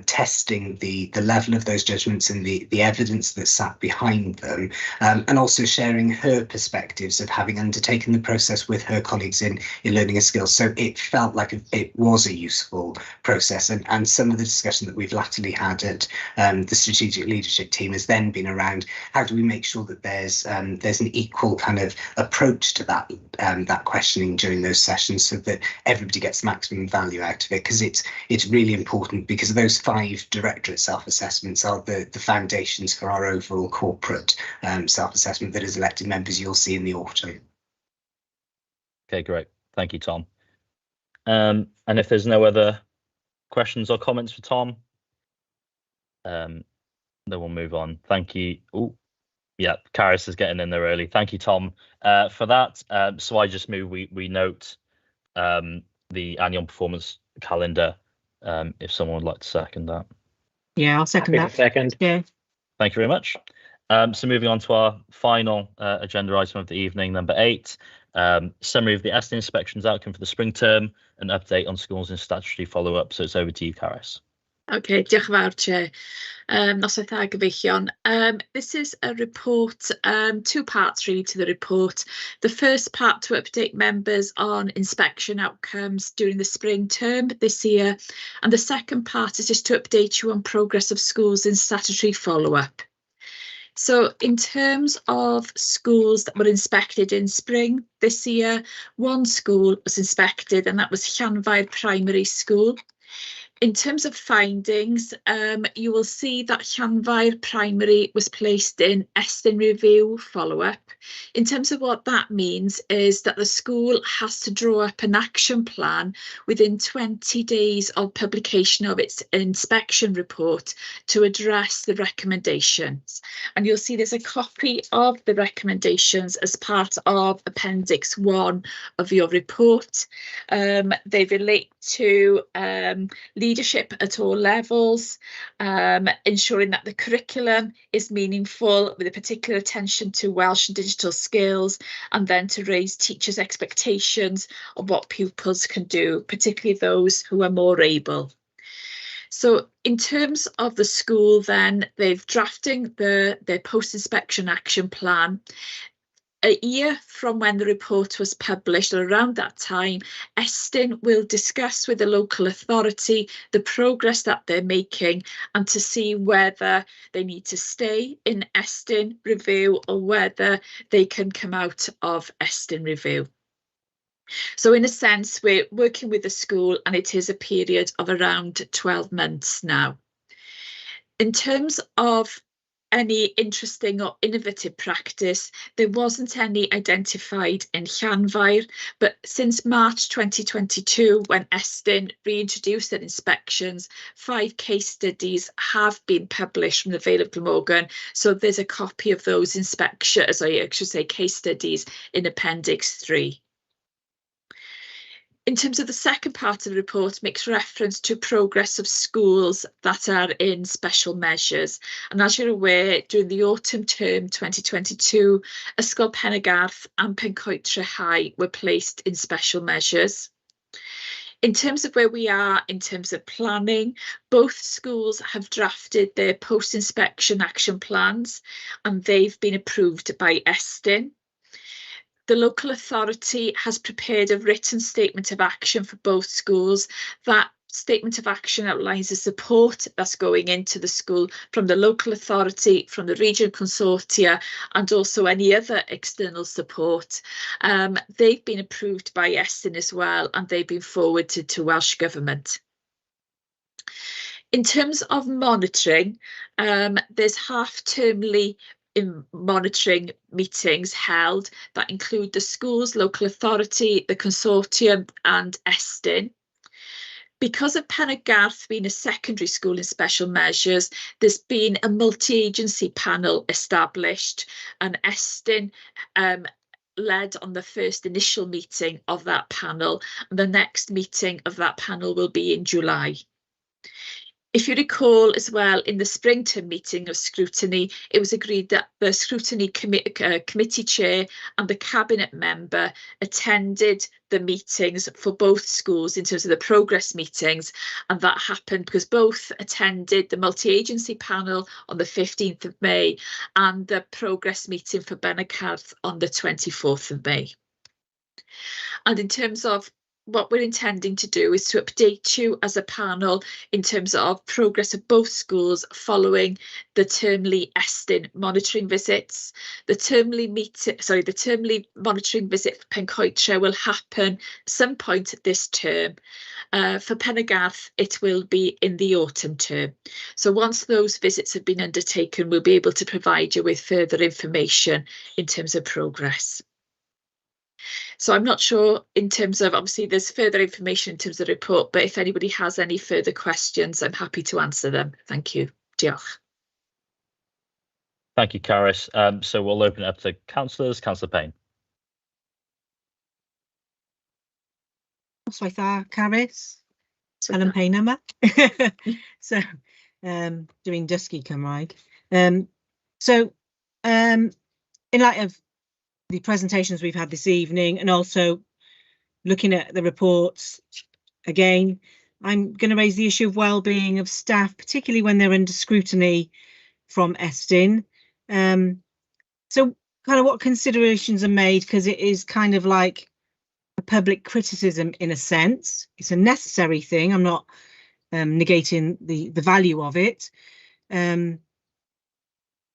testing the level of those judgments and the evidence that sat behind them, and also sharing her perspectives of having undertaken the process with her colleagues in learning and skills. So it felt like it was a useful process, and some of the discussion that we've latterly had at the strategic leadership team has then been around how do we make sure that there's an equal kind of approach to that questioning during those sessions, so that everybody gets maximum value out of it, because it's really important, because those 5 directorate self-assessments are the foundations for our overall corporate self-assessment that as elected members you'll see in the autumn. Okay, great. Thank you, Tom. And if there's no other questions or comments for Tom, then we'll move on. Thank you. Oh, yeah, Karis is getting in there early. Thank you, Tom, for that. So I just move we note the annual performance calendar, if someone would like to second that. Yeah, I'll second that. Second. Yeah. Thank you very much. So moving on to our final agenda item of the evening, number 8, summary of the ESTA inspections outcome for the spring term, an update on schools and statutory follow-up. So it's over to you, Karis. Okay, diolch yn fawr, Chair. Noswaith dda, gyfeillion. This is a report, 2 parts really to the report. The first part to update members on inspection outcomes during the spring term this year, and the second part is just to update you on progress of schools in statutory follow-up. So in terms of schools that were inspected in spring this year, 1 school was inspected, and that was Llanfair Primary School. In terms of findings, you will see that Llanfair Primary was placed in Estyn Review follow-up. In terms of what that means is that the school has to draw up an action plan within 20 days of publication of its inspection report to address the recommendations. And you'll see there's a copy of the recommendations as part of Appendix 1 of your report. They relate to leadership at all levels, ensuring that the curriculum is meaningful with a particular attention to Welsh and digital skills, and then to raise teachers' expectations of what pupils can do, particularly those who are more able. So in terms of the school, then they've drafting their post-inspection action plan. A year from when the report was published, or around that time, Estyn will discuss with the local authority the progress that they're making and to see whether they need to stay in Estyn review or whether they can come out of Estyn review. So in a sense, we're working with the school and it is a period of around 12 months now. In terms of any interesting or innovative practice, there wasn't any identified in Llanfair, but since March 2022, when Estyn reintroduced their inspections, 5 case studies have been published from the Vale of Glamorgan. So there's a copy of those inspections, I should say case studies, in Appendix 3. In terms of the second part of the report, makes reference to progress of schools that are in special measures. And as you're aware, during the autumn term 2022, Ysgol Pen-y-Garth and Pencoetre High were placed in special measures. In terms of where we are in terms of planning, both schools have drafted their post-inspection action plans and they've been approved by Estyn. The local authority has prepared a written statement of action for both schools. That statement of action outlines the support that's going into the school from the local authority, from the regional consortia, and also any other external support. They've been approved by Estyn as well, and they've been forwarded to Welsh Government. In terms of monitoring, there's half-termly in monitoring meetings held that include the schools, local authority, the consortium and Estyn. Because of Pen-y-Garth being a secondary school in special measures, there's been a multi-agency panel established and Estyn led on the first initial meeting of that panel. And the next meeting of that panel will be in July. If you recall as well, in the spring term meeting of Scrutiny, it was agreed that the Scrutiny committee chair and the cabinet member attended the meetings for both schools in terms of the progress meetings, and that happened because both attended the multi-agency panel on the 15th of May and the progress meeting for Pen-y-Garth on the 24th of May. And in terms of what we're intending to do is to update you as a panel in terms of progress of both schools following the termly Estyn monitoring visits. The termly monitoring visit for Pencoetre will happen some point this term. For Pen-y-Garth, it will be in the autumn term. So once those visits have been undertaken, we'll be able to provide you with further information in terms of progress. So I'm not sure in terms of, obviously there's further information in terms of the report, but if anybody has any further questions, I'm happy to answer them. Thank you. Diolch. Thank you, Caris. So we'll open it up to councillors. Councillor Payne. Noswaith dda, Caris. Helen Payne yma. So, doing dysgu Cymraeg. In light of the presentations we've had this evening and also looking at the reports again, I'm going to raise the issue of well-being of staff, particularly when they're under scrutiny from Estyn. So kind of what considerations are made, because it is kind of like a public criticism in a sense. It's a necessary thing. I'm not negating the value of it.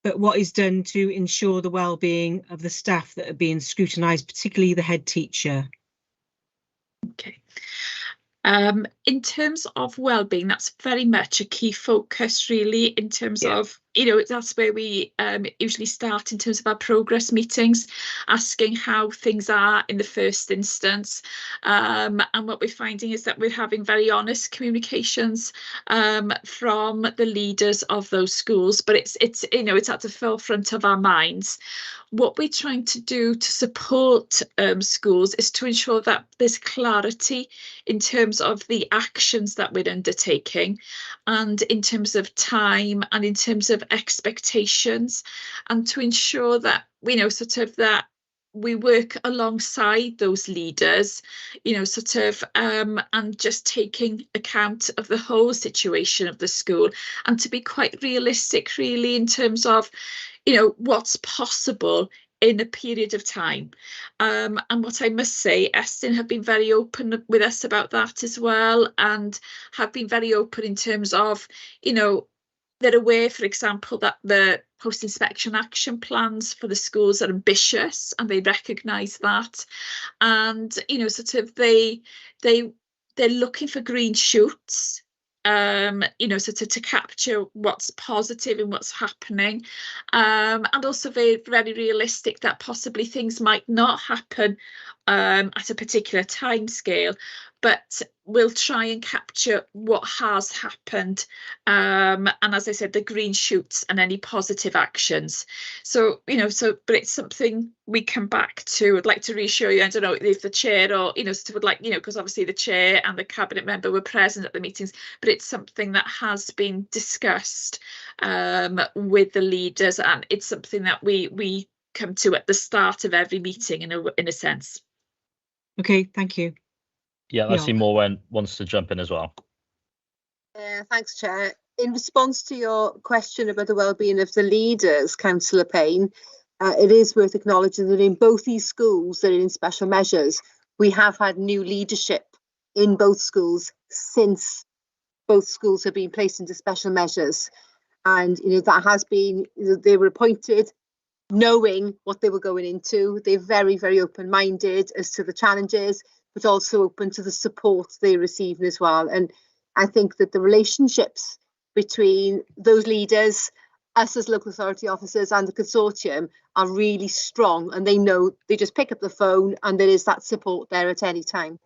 But what is done to ensure the well-being of the staff that are being scrutinised, particularly the head teacher? Okay. In terms of well-being, that's very much a key focus, really, in terms of, you know, that's where we usually start in terms of our progress meetings, asking how things are in the first instance. And what we're finding is that we're having very honest communications from the leaders of those schools, but it's you know, it's at the forefront of our minds. What we're trying to do to support schools is to ensure that there's clarity in terms of the actions that we're undertaking and in terms of time and in terms of expectations, and to ensure that, you know, sort of that we work alongside those leaders, you know, sort of, and just taking account of the whole situation of the school, and to be quite realistic, really, in terms of, you know, what's possible in a period of time. And what I must say, Estyn have been very open with us about that as well, and have been very open in terms of, you know, they're aware, for example, that the post-inspection action plans for the schools are ambitious, and they recognise that. And, you know, sort of they're looking for green shoots, you know, so to capture what's positive and what's happening, and also very, very realistic that possibly things might not happen at a particular time scale, but we'll try and capture what has happened, and as I said, the green shoots and any positive actions. So, you know, but it's something we come back to. I'd like to reassure you, I don't know if the chair or, you know, would like, you know, because obviously the chair and the cabinet member were present at the meetings, but it's something that has been discussed with the leaders, and it's something that we come to at the start of every meeting in a sense. Okay, thank you. Yeah, I see Morwen wants to jump in as well. Thanks, Chair. In response to your question about the well-being of the leaders, Councillor Payne, it is worth acknowledging that in both these schools that are in special measures, we have had new leadership in both schools since both schools have been placed into special measures. And, you know, that has been, they were appointed knowing what they were going into. They're very, very open-minded as to the challenges, but also open to the support they're receiving as well. And I think that the relationships between those leaders, us as local authority officers, and the consortium are really strong, and they know they just pick up the phone and there is that support there at any time.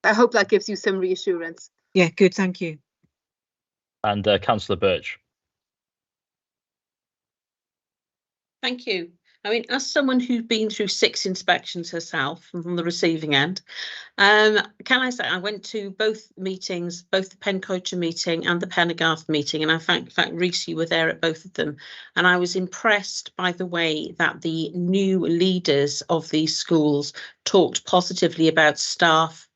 I hope that gives you some reassurance. Yeah, good, thank you. And Councillor Birch. Thank you. I mean, as someone who's been through 6 inspections herself from the receiving end, can I say I went to both meetings, both the Pencocha meeting and the Pendergarth meeting, and in fact, Reese, you were there at both of them, and I was impressed by the way that the new leaders of these schools talked positively about staff,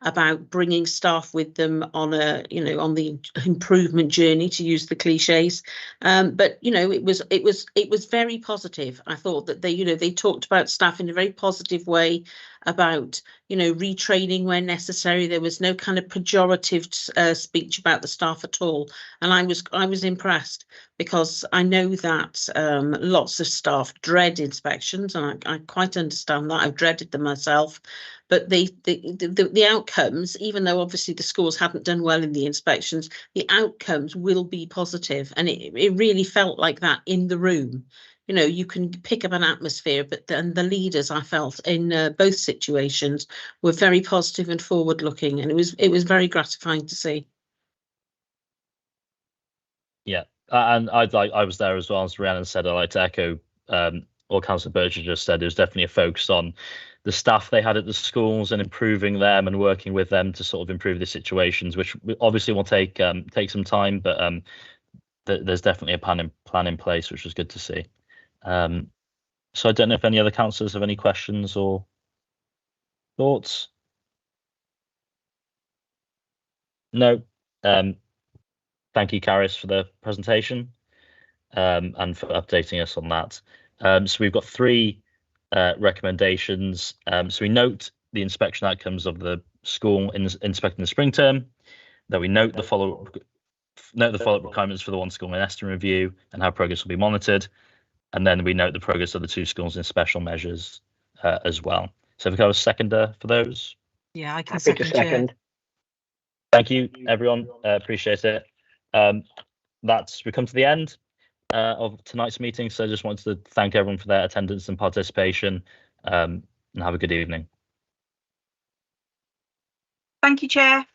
about bringing staff with them on a, you know, on the improvement journey, to use the cliches. But, you know, it was very positive. I thought that they, you know, they talked about staff in a very positive way, about, you know, retraining where necessary. There was no kind of pejorative speech about the staff at all. And I was impressed, because I know that lots of staff dread inspections, and I quite understand that. I've dreaded them myself. But the outcomes, even though obviously the schools haven't done well in the inspections, the outcomes will be positive. And it really felt like that in the room. You know, you can pick up an atmosphere, but then the leaders, I felt, in both situations were very positive and forward looking, and it was very gratifying to see. Yeah, and I was there as well, as Rhiannon said. I like to echo what Councillor Birch just said. There was definitely a focus on the staff they had at the schools and improving them and working with them to sort of improve the situations, which obviously will take some time, but there's definitely a plan in place, which was good to see. So I don't know if any other councillors have any questions or thoughts. No. Thank you, Caris, for the presentation and for updating us on that. So we've got 3 recommendations. So we note the inspection outcomes of the school inspecting the spring term. That we note the follow-up requirements for the one school in Estyn review and how progress will be monitored. And then we note the progress of the 2 schools in special measures as well. So if we have a seconder for those. Yeah, I can Happy to second. Thank you, everyone. Appreciate it. We come to the end of tonight's meeting. So I just wanted to thank everyone for their attendance and participation, and have a good evening. Thank you, Chair.